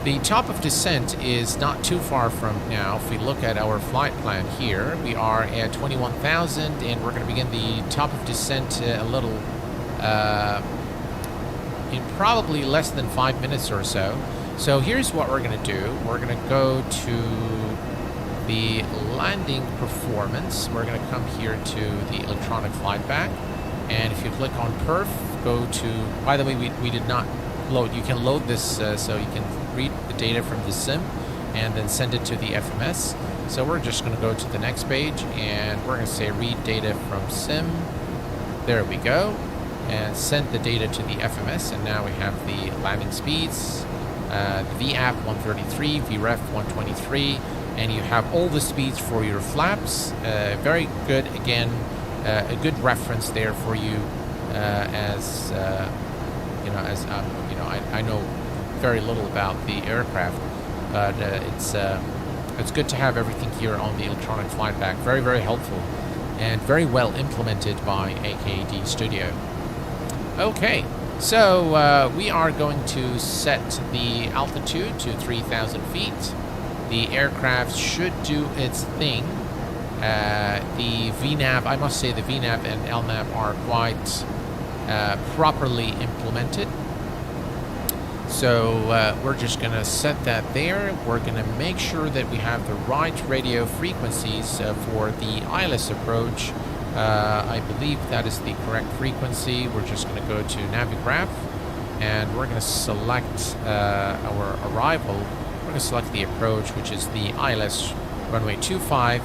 The top of descent is not too far from now. If we look at our flight plan here, we are at 21,000, and we're going to begin the top of descent a little in probably less than 5 minutes or so. So here's what we're going to do. We're going to go to the landing performance. We're going to come here to the electronic flight bag, and if you click on perf, go to, by the way, we did not load. You can load this so you can read the data from the sim and then send it to the FMS. So we're just going to go to the next page, and we're going to say read data from sim. There we go, and send the data to the FMS, and now we have the landing speeds, VAP 133, VREF 123, and you have all the speeds for your flaps. Very good, again, a good reference there for you as you know, as you know, I know very little about the aircraft, but it's good to have everything here on the electronic flight bag. Very, very helpful and very well implemented by AKD Studio. Okay, so we are going to set the altitude to 3,000 feet. The aircraft should do its thing. The VNAV, I must say the VNAV and LNAV are quite properly implemented. So we're just going to set that there. We're going to make sure that we have the right radio frequencies for the ILS approach. I believe that is the correct frequency. We're just going to go to Navigraph, and we're going to select our arrival. We're going to select the approach, which is the ILS runway 25,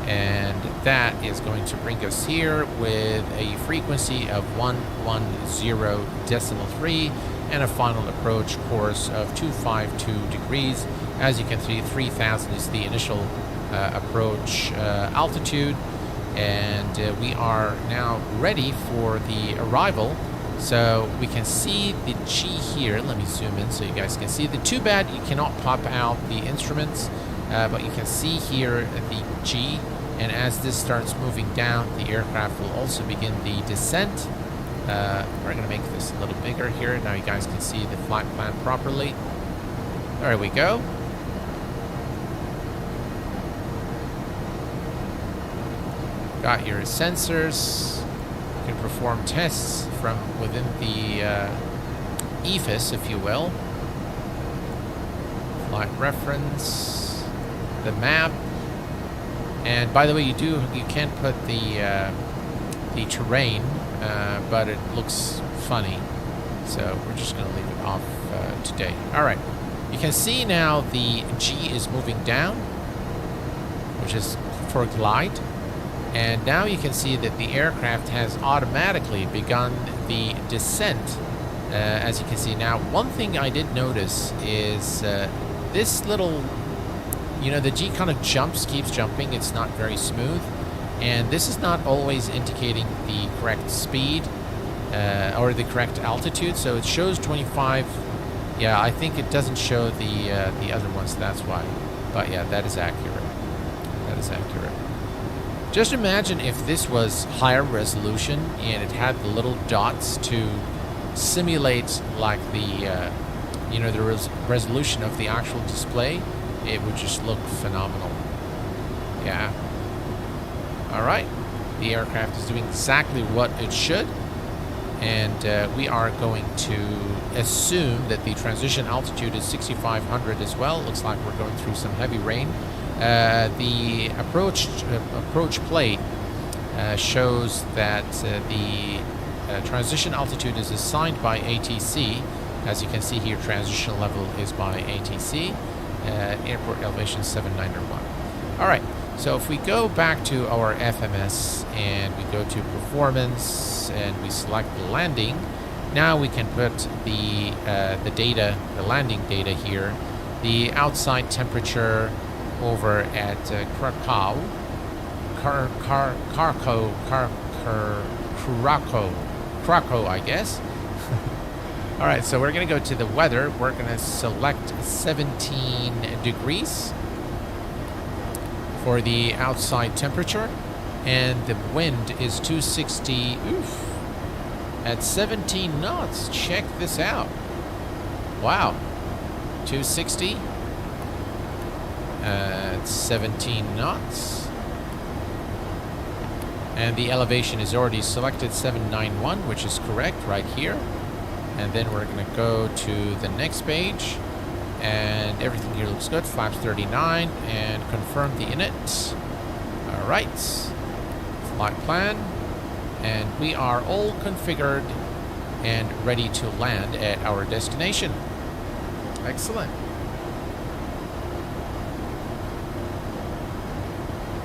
and that is going to bring us here with a frequency of 110.3 and a final approach course of 252 degrees. As you can see, 3,000 is the initial approach altitude, and we are now ready for the arrival. So we can see the G here. Let me zoom in so you guys can see. Too bad you cannot pop out the instruments, but you can see here the G, and as this starts moving down, the aircraft will also begin the descent. We're going to make this a little bigger here. Now you guys can see the flight plan properly. There we go. Got your sensors. You can perform tests from within the EFIS, if you will. Flight reference, the map, and by the way, you can put the terrain, but it looks funny, so we're just going to leave it off today. All right, you can see now the G is moving down, which is for glide. And now you can see that the aircraft has automatically begun the descent. As you can see now, one thing I did notice is this little, you know, the G kind of keeps jumping. It's not very smooth. And this is not always indicating the correct speed or the correct altitude. So it shows 25. Yeah, I think it doesn't show the other ones. That's why. But yeah, that is accurate. That is accurate. Just imagine if this was higher resolution and it had the little dots to simulate like the, you know, the resolution of the actual display. It would just look phenomenal. Yeah. All right. The aircraft is doing exactly what it should. And we are going to assume that the transition altitude is 6,500 as well. Looks like we're going through some heavy rain. The approach plate shows that the transition altitude is assigned by ATC. As you can see here, transition level is by ATC. Airport elevation 7901. All right, so if we go back to our FMS and we go to performance and we select the landing, now we can put the data, the landing data here, the outside temperature over at Krakow, I guess. All right, so we're going to go to the weather. We're going to select 17 degrees for the outside temperature, and the wind is 260 at 17 knots. Check this out. Wow. 260. It's 17 knots. And the elevation is already selected, 791, which is correct right here. And then we're going to go to the next page. And everything here looks good, 539, and confirm the init. All right, flight plan. And we are all configured and ready to land at our destination. Excellent.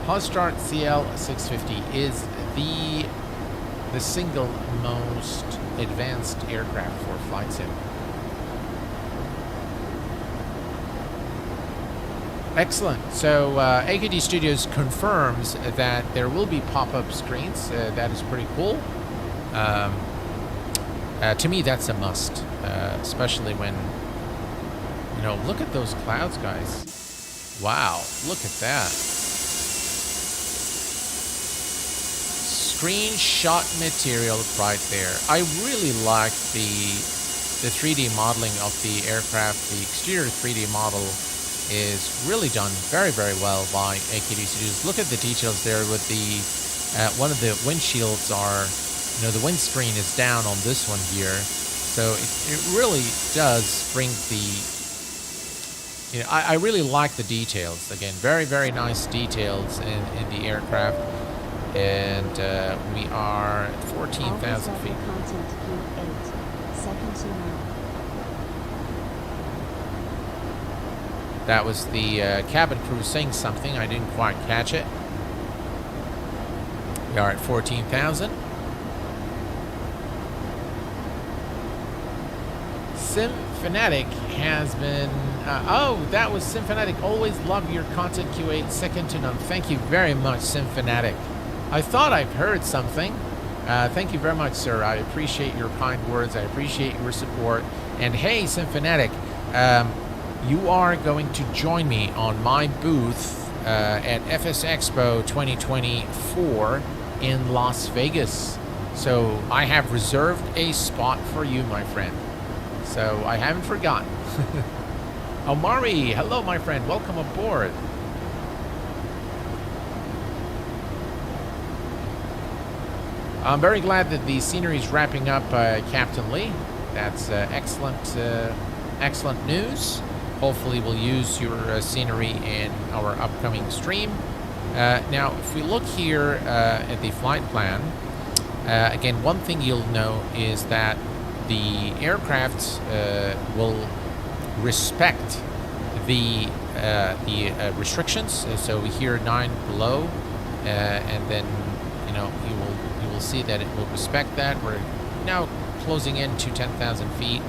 Hotstart CL650 is the single most advanced aircraft for flight sim. Excellent. So AKD Studios confirms that there will be pop-up screens. That is pretty cool. To me, that's a must, especially when, you know, look at those clouds, guys. Wow, look at that. Screenshot material right there. I really like the 3D modeling of the aircraft. The exterior 3D model is really done very, very well by AKD Studios. Look at the details there with the one of the windshields are, you know, the windscreen is down on this one here. So it really does bring the, you know, I really like the details. Again, very, very nice details in the aircraft. And we are at 14,000 feet. That was the cabin crew saying something. I didn't quite catch it. We are at 14,000. Sim Fanatic has been... oh, that was Sim Fanatic. Always love your content, Q8. Second to none. Thank you very much, Sim Fanatic. I thought I've heard something. Thank you very much, sir. I appreciate your kind words. I appreciate your support. And hey, Sim Fanatic, you are going to join me on my booth at FS Expo 2024 in Las Vegas. So I have reserved a spot for you, my friend. So I haven't forgotten. Omari, hello, my friend. Welcome aboard. I'm very glad that the scenery is wrapping up, Captain Lee. That's excellent, excellent news. Hopefully we'll use your scenery in our upcoming stream. Now, if we look here at the flight plan, again, one thing you'll know is that the aircraft will respect the restrictions. So we hear 9 below, and then, you know, you will see that it will respect that. We're now closing in to 10,000 feet.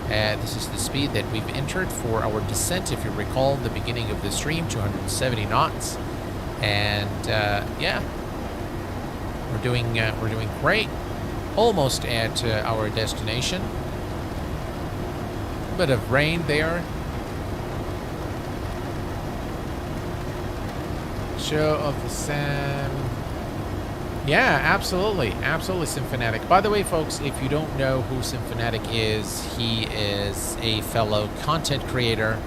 This is the speed that we've entered for our descent. If you recall the beginning of the stream, 270 knots. And yeah, we're doing great. Almost at our destination. A bit of rain there. Show of the Sam. Yeah, absolutely. Absolutely, Symphanatic. By the way, folks, if you don't know who Symphanatic is, he is a fellow content creator.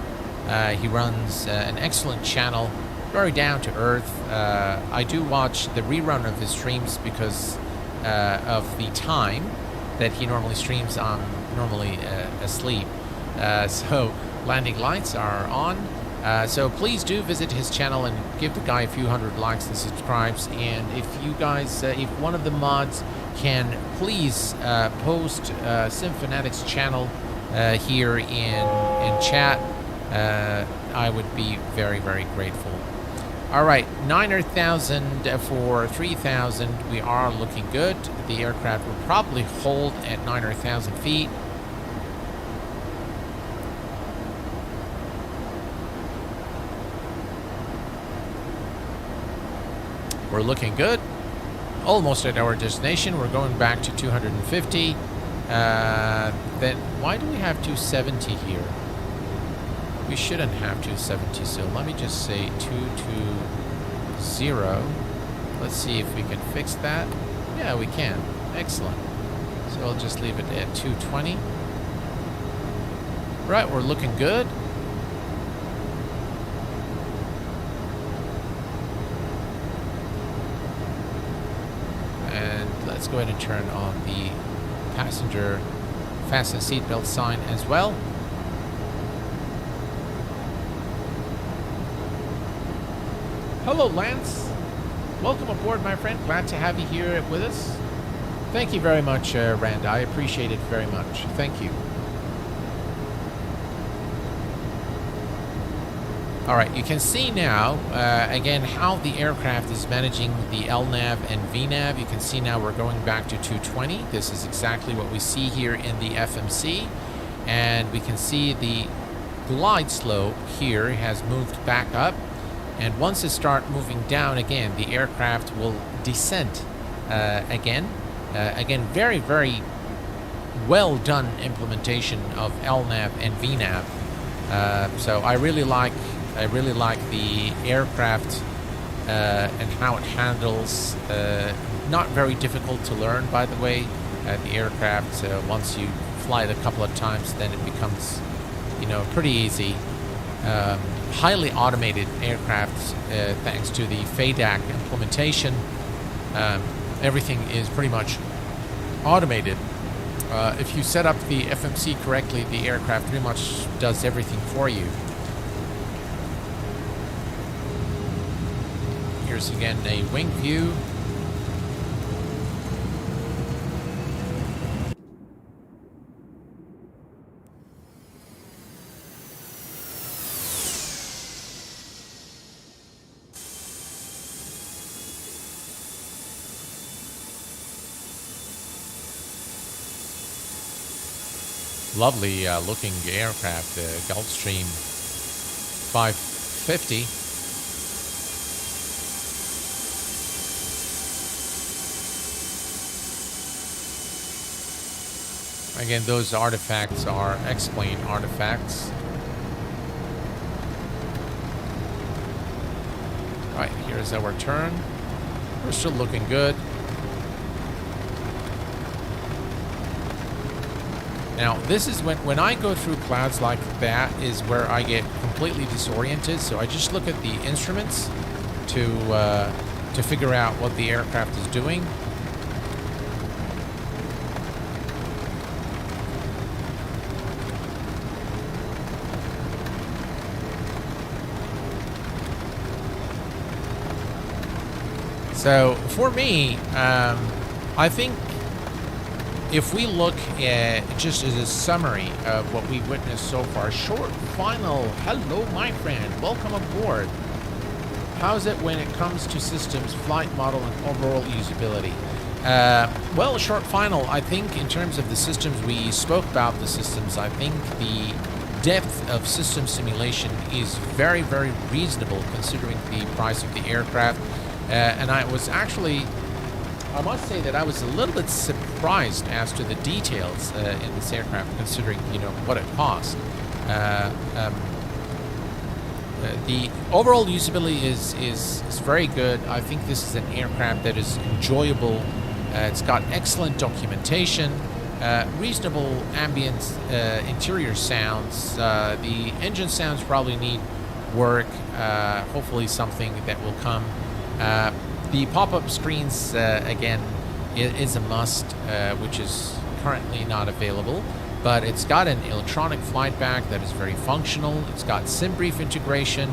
He runs an excellent channel, very down to earth. I do watch the rerun of his streams because of the time that he normally streams. I'm normally asleep. So landing lights are on. So please do visit his channel and give the guy a few hundred likes and subscribes. And if you guys, if one of the mods can please post Symphanatic's channel here in chat, I would be very, very grateful. All right, 9,000 for 3,000. We are looking good. The aircraft will probably hold at 9,000 feet. We're looking good. Almost at our destination. We're going back to 250. Then why do we have 270 here? We shouldn't have 270, so let me just say 220. Let's see if we can fix that. Yeah, we can. Excellent. So I'll just leave it at 220. Right, we're looking good. let's go ahead and turn on the passenger fasten seatbelt sign as well. Hello, Lance. Welcome aboard, my friend. Glad to have you here with us. Thank you very much, Rand. I appreciate it very much. Thank you. All right, you can see now, again, how the aircraft is managing the LNAV and VNAV. You can see now we're going back to 220. This is exactly what we see here in the FMC. And we can see the glide slope here has moved back up. And once it starts moving down again, the aircraft will descend again. Again, very, very well done implementation of LNAV and VNAV. So I really like the aircraft and how it handles. Not very difficult to learn, by the way. The aircraft, once you fly it a couple of times, then it becomes, pretty easy. Highly automated aircraft, thanks to the FADAC implementation. Everything is pretty much automated. If you set up the FMC correctly, the aircraft pretty much does everything for you. Here's again a wing view. Lovely looking aircraft, Gulfstream 550. Again, those artifacts are X-plane artifacts. All right, here's our turn. We're still looking good. Now, this is when I go through clouds like that is where I get completely disoriented. So I just look at the instruments to figure out what the aircraft is doing. So for me, I think if we look at just as a summary of what we've witnessed so far, short final. Hello, my friend. Welcome aboard. How's it when it comes to systems, flight model, and overall usability? Well, short final, I think in terms of the systems, we spoke about the systems. I think the depth of system simulation is very, very reasonable considering the price of the aircraft. And I must say that I was a little bit surprised as to the details in this aircraft, considering, what it cost. The overall usability is very good. I think this is an aircraft that is enjoyable. It's got excellent documentation, reasonable ambient interior sounds. The engine sounds probably need work. Hopefully something that will come. The pop-up screens, again, is a must, which is currently not available. But it's got an electronic flight bag that is very functional. It's got SimBrief integration,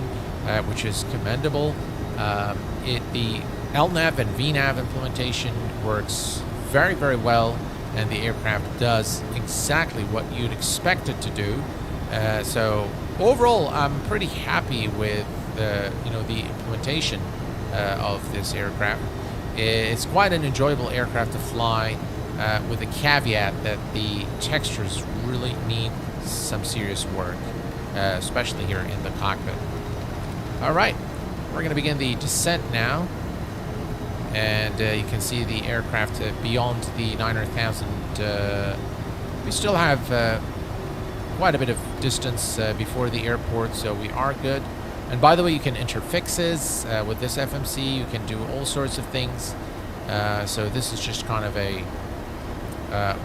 which is commendable. The LNAV and VNAV implementation works very, very well, and the aircraft does exactly what you'd expect it to do. So overall, I'm pretty happy with the implementation of this aircraft. It's quite an enjoyable aircraft to fly, with a caveat that the textures really need some serious work, especially here in the cockpit. All right, we're going to begin the descent now, and you can see the aircraft beyond the 900,000. We still have quite a bit of distance before the airport, so we are good. And by the way, you can enter fixes with this FMC. You can do all sorts of things. So this is just kind of a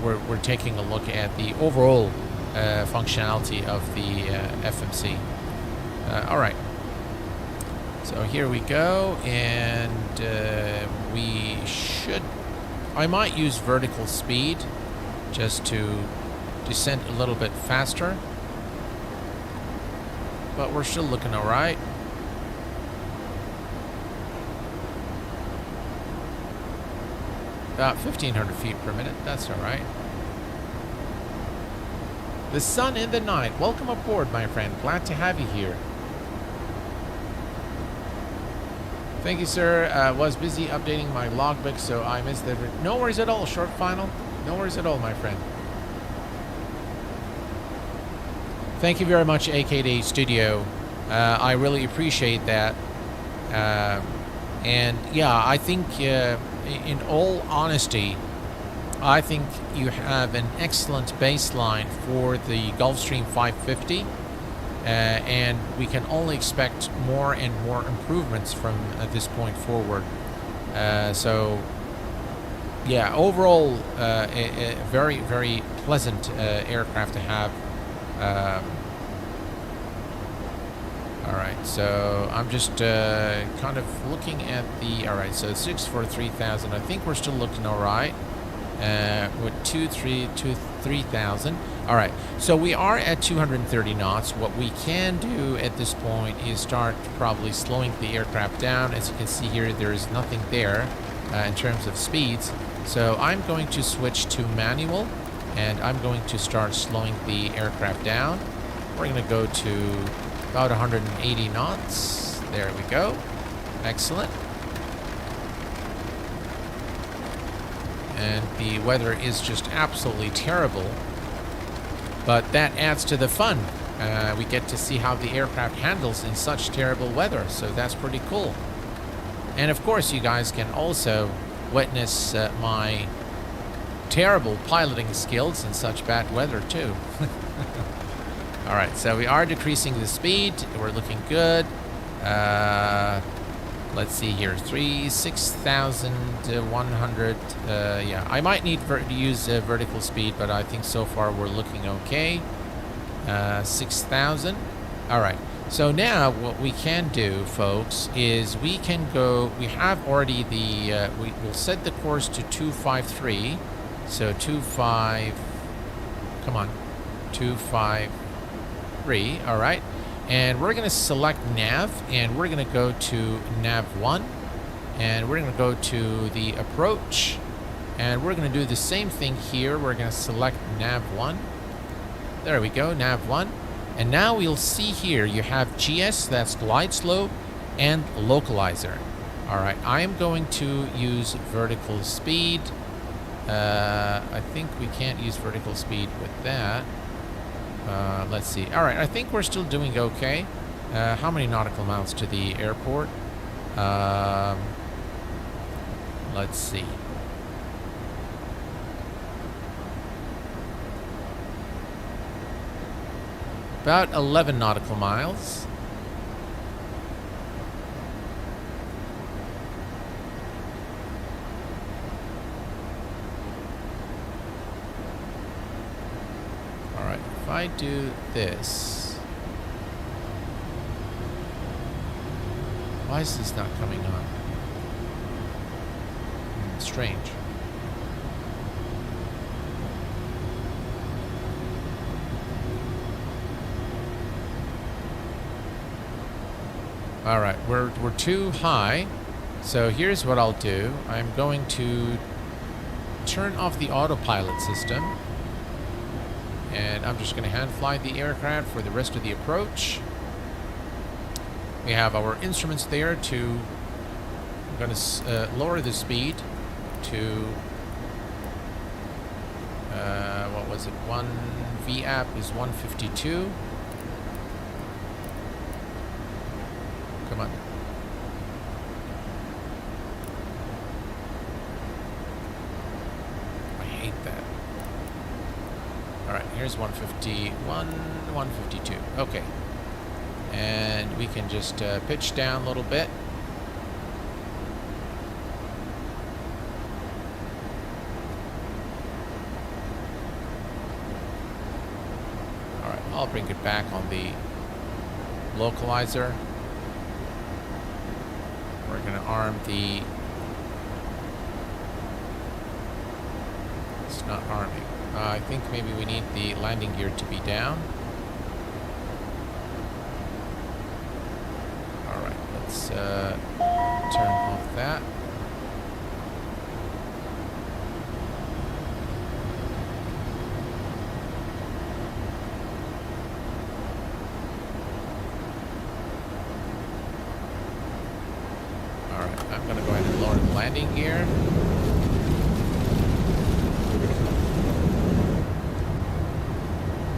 we're taking a look at the overall functionality of the FMC. All right. So here we go, and we should I might use vertical speed just to descend a little bit faster. But we're still looking all right. About 1,500 feet per minute. That's all right. The sun in the night. Welcome aboard, my friend. Glad to have you here. Thank you, sir. Was busy updating my logbook, so I missed it. No worries at all, short final. No worries at all, my friend. Thank you very much, AKD Studio. I really appreciate that. And yeah, I think, in all honesty, I think you have an excellent baseline for the Gulfstream 550. And we can only expect more and more improvements from this point forward. So, yeah, overall, a very, very pleasant aircraft to have. All right, so I'm just kind of looking at the... All right, so 643,000. I think we're still looking all right. With 3,000. All right, so we are at 230 knots. What we can do at this point is start probably slowing the aircraft down. As you can see here, there is nothing there in terms of speeds. So I'm going to switch to manual, and I'm going to start slowing the aircraft down. We're going to go to about 180 knots. There we go. Excellent. And the weather is just absolutely terrible, but that adds to the fun. We get to see how the aircraft handles in such terrible weather, so that's pretty cool. And of course, you guys can also witness my terrible piloting skills in such bad weather too. All right, so we are decreasing the speed. We're looking good. Let's see here, 6,100. Yeah, I might need to use vertical speed, but I think so far we're looking okay. 6,000. All right. So now what we can do, folks, is we can go. We have already the. We will set the course to 253. So 25. Come on, 253. All right. And we're going to select nav, and we're going to go to nav 1, and we're going to go to the approach, and we're going to do the same thing here. We're going to select nav 1. There we go, nav 1. And now we'll see here you have GS, that's glide slope, and localizer. All right, I am going to use vertical speed. I think we can't use vertical speed with that. Let's see. All right, I think we're still doing okay. How many nautical miles to the airport? Let's see. About 11 nautical miles. If I do this, why is this not coming on? Strange. All right, we're too high. So here's what I'll do. I'm going to turn off the autopilot system. And I'm just going to hand fly the aircraft for the rest of the approach. We have our instruments there to... I'm going to lower the speed to... what was it? VAP is 152. Come on. I hate that. All right, here's 151, 152. Okay. And we can just pitch down a little bit. All right, I'll bring it back on the localizer. We're going to arm the not arming. I think maybe we need the landing gear to be down. Alright, let's turn off that. Alright, I'm gonna go ahead and lower the landing gear.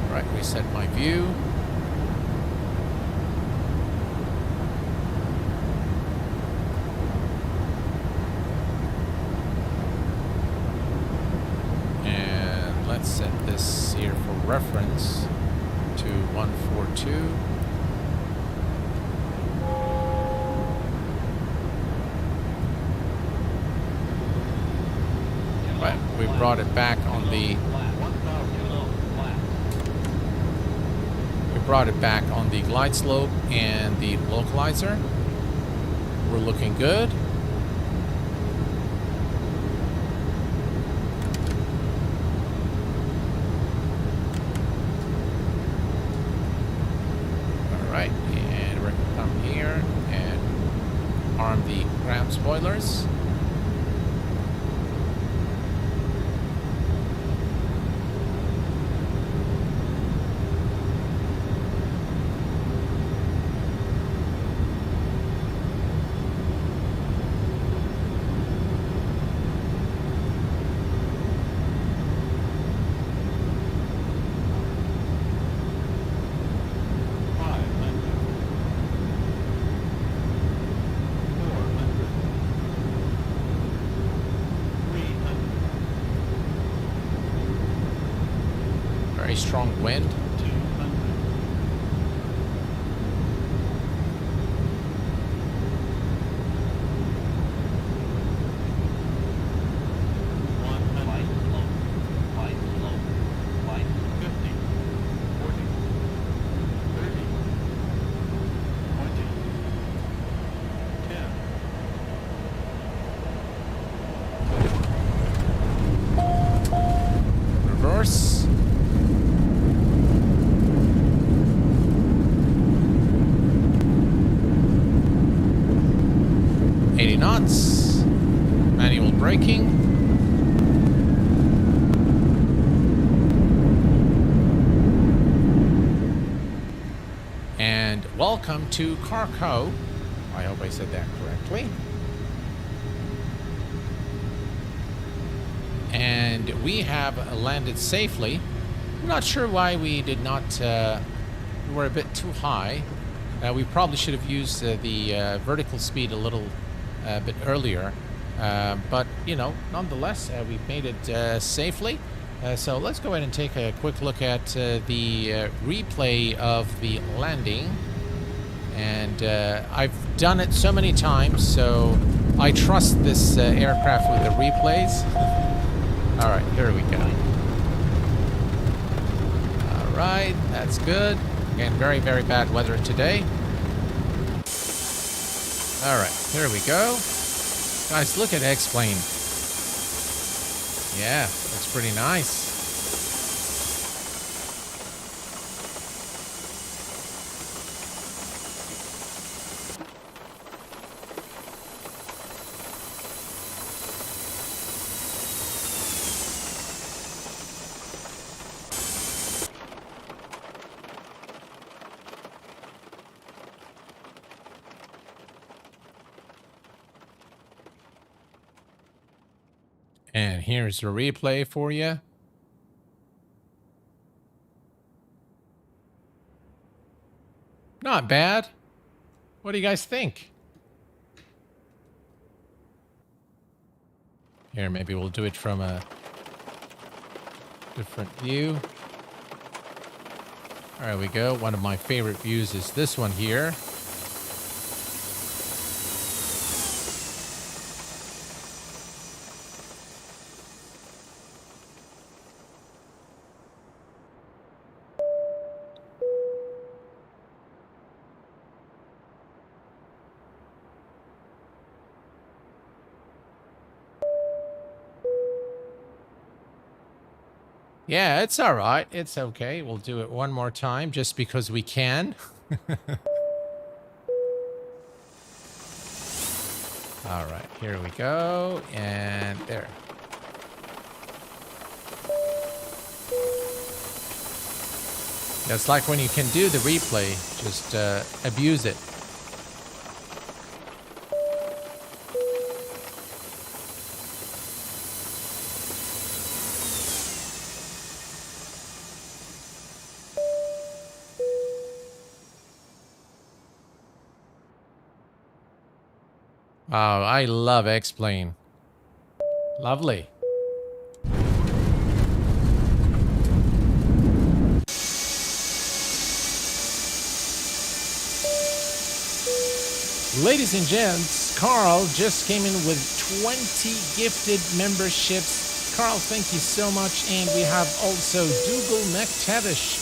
Alright, reset my view. And let's set this here for reference to 142. Right, we brought it back on the glide slope and the localizer. We're looking good. All right, and we're gonna come here and arm the ground spoilers. Very strong wind. Reverse. Knots, manual braking, and welcome to Carco. I hope I said that correctly. And we have landed safely. I'm not sure why we did not, we were a bit too high. We probably should have used the vertical speed a little bit earlier, but you know, nonetheless, we made it safely. So let's go ahead and take a quick look at the replay of the landing. And I've done it so many times, so I trust this aircraft with the replays. All right, here we go. All right, that's good. Again, very, very bad weather today. All right, here we go. Guys, look at X-Plane. Yeah, that's pretty nice. And here's the replay for you. Not bad. What do you guys think? Here, maybe we'll do it from a different view. There we go. One of my favorite views is this one here. Yeah, it's all right. It's okay. We'll do it one more time just because we can. All right, here we go. And there. It's like when you can do the replay, just abuse it. Oh, I love X-Plane. Lovely. Ladies and gents, Carl just came in with 20 gifted memberships. Carl, thank you so much. And we have also Dougal McTavish.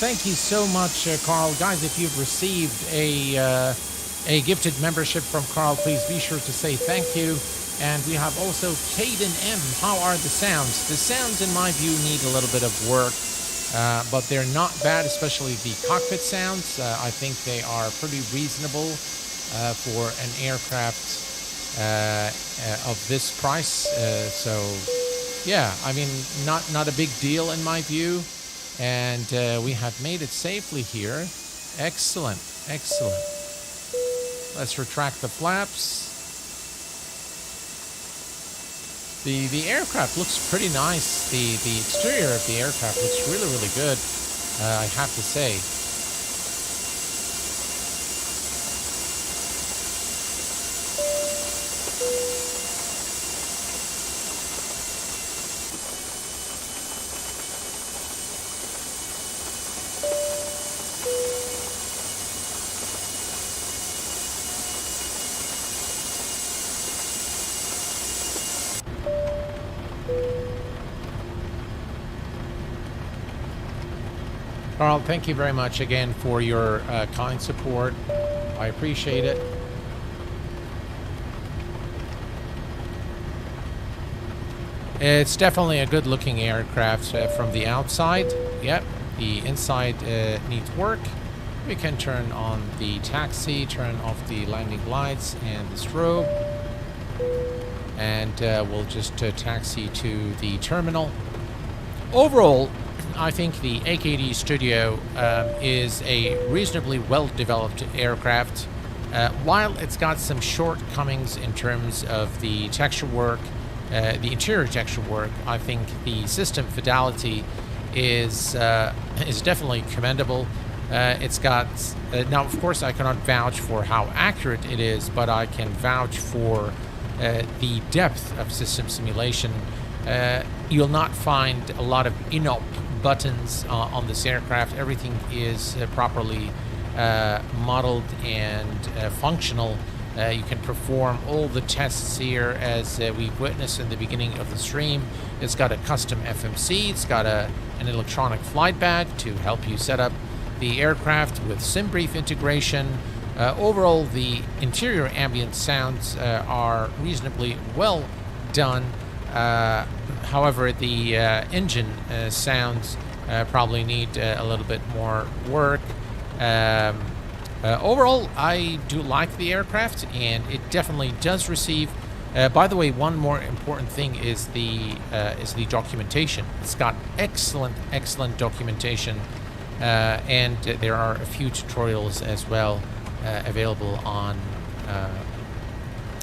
Thank you so much, Carl. Guys, if you've received a gifted membership from Carl, please be sure to say thank you. And we have also Caden M. How are the sounds? The sounds, in my view, need a little bit of work, but they're not bad, especially the cockpit sounds. I think they are pretty reasonable for an aircraft of this price. So, yeah, I mean, not a big deal in my view. And we have made it safely here. Excellent, excellent. Let's retract the flaps. The aircraft looks pretty nice. The exterior of the aircraft looks really, really good, I have to say. Carl, thank you very much again for your kind support. I appreciate it. It's definitely a good-looking aircraft from the outside. Yep, the inside needs work. We can turn on the taxi, turn off the landing lights and the strobe. And we'll just taxi to the terminal. Overall, I think the AKD Studio is a reasonably well-developed aircraft. While it's got some shortcomings in terms of the texture work, the interior texture work, I think the system fidelity is definitely commendable. It's got now, of course, I cannot vouch for how accurate it is, but I can vouch for the depth of system simulation. You'll not find a lot of in-op buttons on this aircraft. Everything is properly modeled and functional. You can perform all the tests here as we've witnessed in the beginning of the stream. It's got a custom FMC. It's got an electronic flight bag to help you set up the aircraft with SimBrief integration. Overall, the interior ambient sounds are reasonably well done. However, the engine sounds probably need a little bit more work. Overall, I do like the aircraft, and it definitely does receive. By the way, one more important thing is the documentation. It's got excellent documentation, and there are a few tutorials as well available on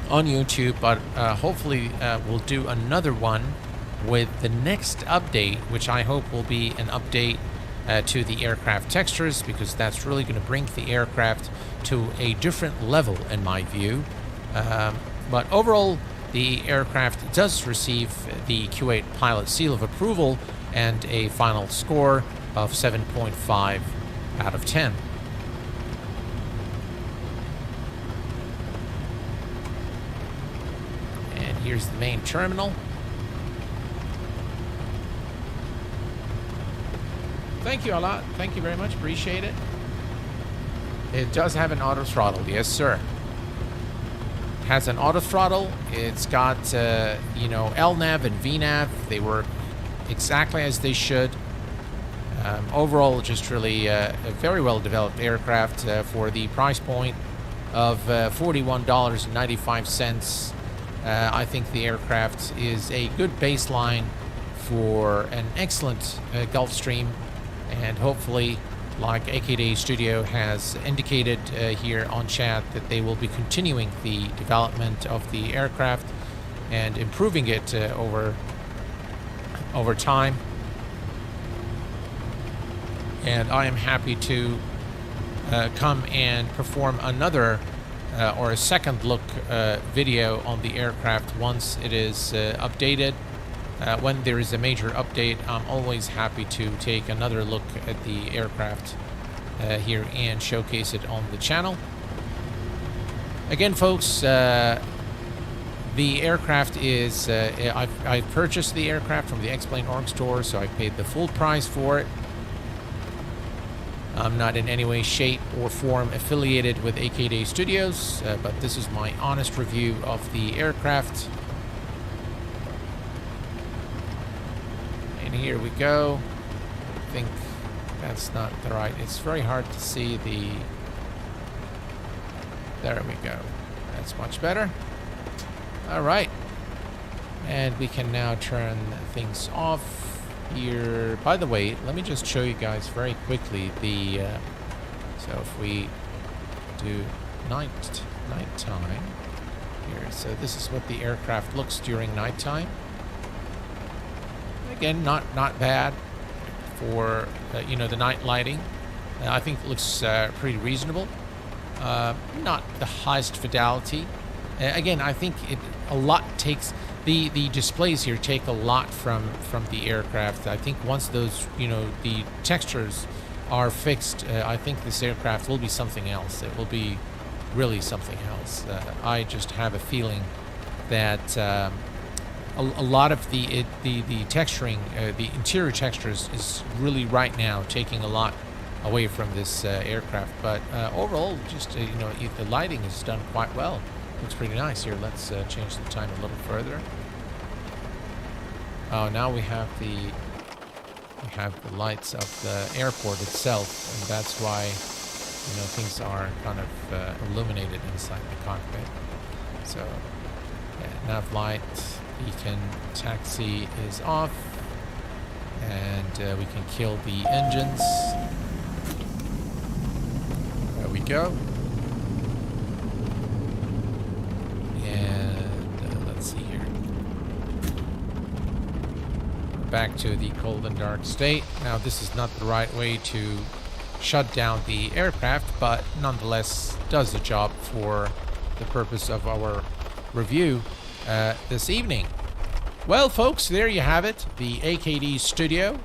YouTube. But hopefully, we'll do another one with the next update, which I hope will be an update to the aircraft textures, because that's really going to bring the aircraft to a different level in my view. But overall, the aircraft does receive the Q8 Pilot Seal of Approval and a final score of 7.5 out of 10. And here's the main terminal. Thank you a lot. Thank you very much. Appreciate it. It does have an auto throttle. Yes, sir. It has an auto throttle. It's got, LNAV and VNAV. They work exactly as they should. Overall, just really a very well developed aircraft for the price point of $41.95. I think the aircraft is a good baseline for an excellent Gulfstream, and hopefully, like AKD Studio has indicated here on chat, that they will be continuing the development of the aircraft and improving it over time. And I am happy to come and perform another or a second look video on the aircraft once it is updated. When there is a major update, I'm always happy to take another look at the aircraft here and showcase it on the channel. Again, folks, the aircraft is, I've purchased the aircraft from the X-Plane Org store, so I paid the full price for it. I'm not in any way, shape, or form affiliated with AKD Studios, but this is my honest review of the aircraft. And here we go. I think that's not the right. It's very hard to see the. There we go. That's much better. All right. And we can now turn things off here. By the way, let me just show you guys very quickly the so if we do nighttime here, so this is what the aircraft looks during nighttime. Again, not bad for you know, the night lighting. I think it looks pretty reasonable. Not the highest fidelity. Again, I think a lot takes. The displays here take a lot from the aircraft. I think once those, you know, the textures are fixed, I think this aircraft will be something else. It will be really something else. I just have a feeling that a lot of the texturing, the interior textures is really right now taking a lot away from this aircraft. But overall, just you know, the lighting is done quite well. Looks pretty nice here. Let's change the time a little further. Oh, now we have the lights of the airport itself, and that's why, you know, things are kind of illuminated inside the cockpit. So, yeah, nav light, beacon, taxi is off, and we can kill the engines. There we go. Back to the cold and dark state. Now, this is not the right way to shut down the aircraft, but nonetheless does the job for the purpose of our review this evening. Well, folks, there you have it, the AKD Studio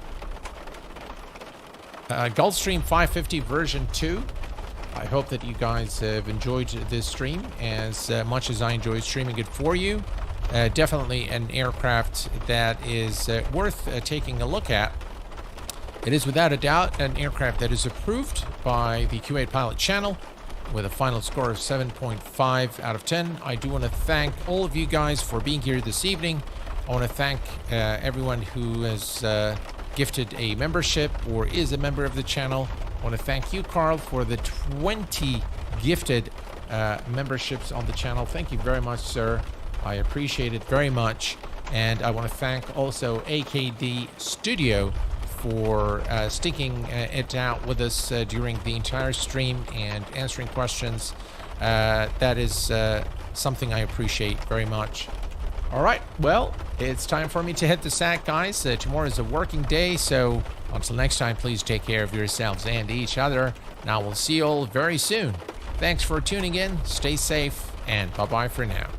Gulfstream 550 version 2. I hope that you guys have enjoyed this stream as much as I enjoyed streaming it for you. Definitely an aircraft that is worth taking a look at. It is without a doubt an aircraft that is approved by the Q8 Pilot channel with a final score of 7.5 out of 10. I do want to thank all of you guys for being here this evening. I want to thank everyone who has gifted a membership or is a member of the channel. I want to thank you, Carl, for the 20 gifted memberships on the channel. Thank you very much, sir. I appreciate it very much. And I want to thank also AKD Studio for sticking it out with us during the entire stream and answering questions. That is something I appreciate very much. All right, well, it's time for me to hit the sack, guys. Tomorrow is a working day, so until next time, please take care of yourselves and each other. Now we'll see you all very soon. Thanks for tuning in. Stay safe, and bye-bye for now.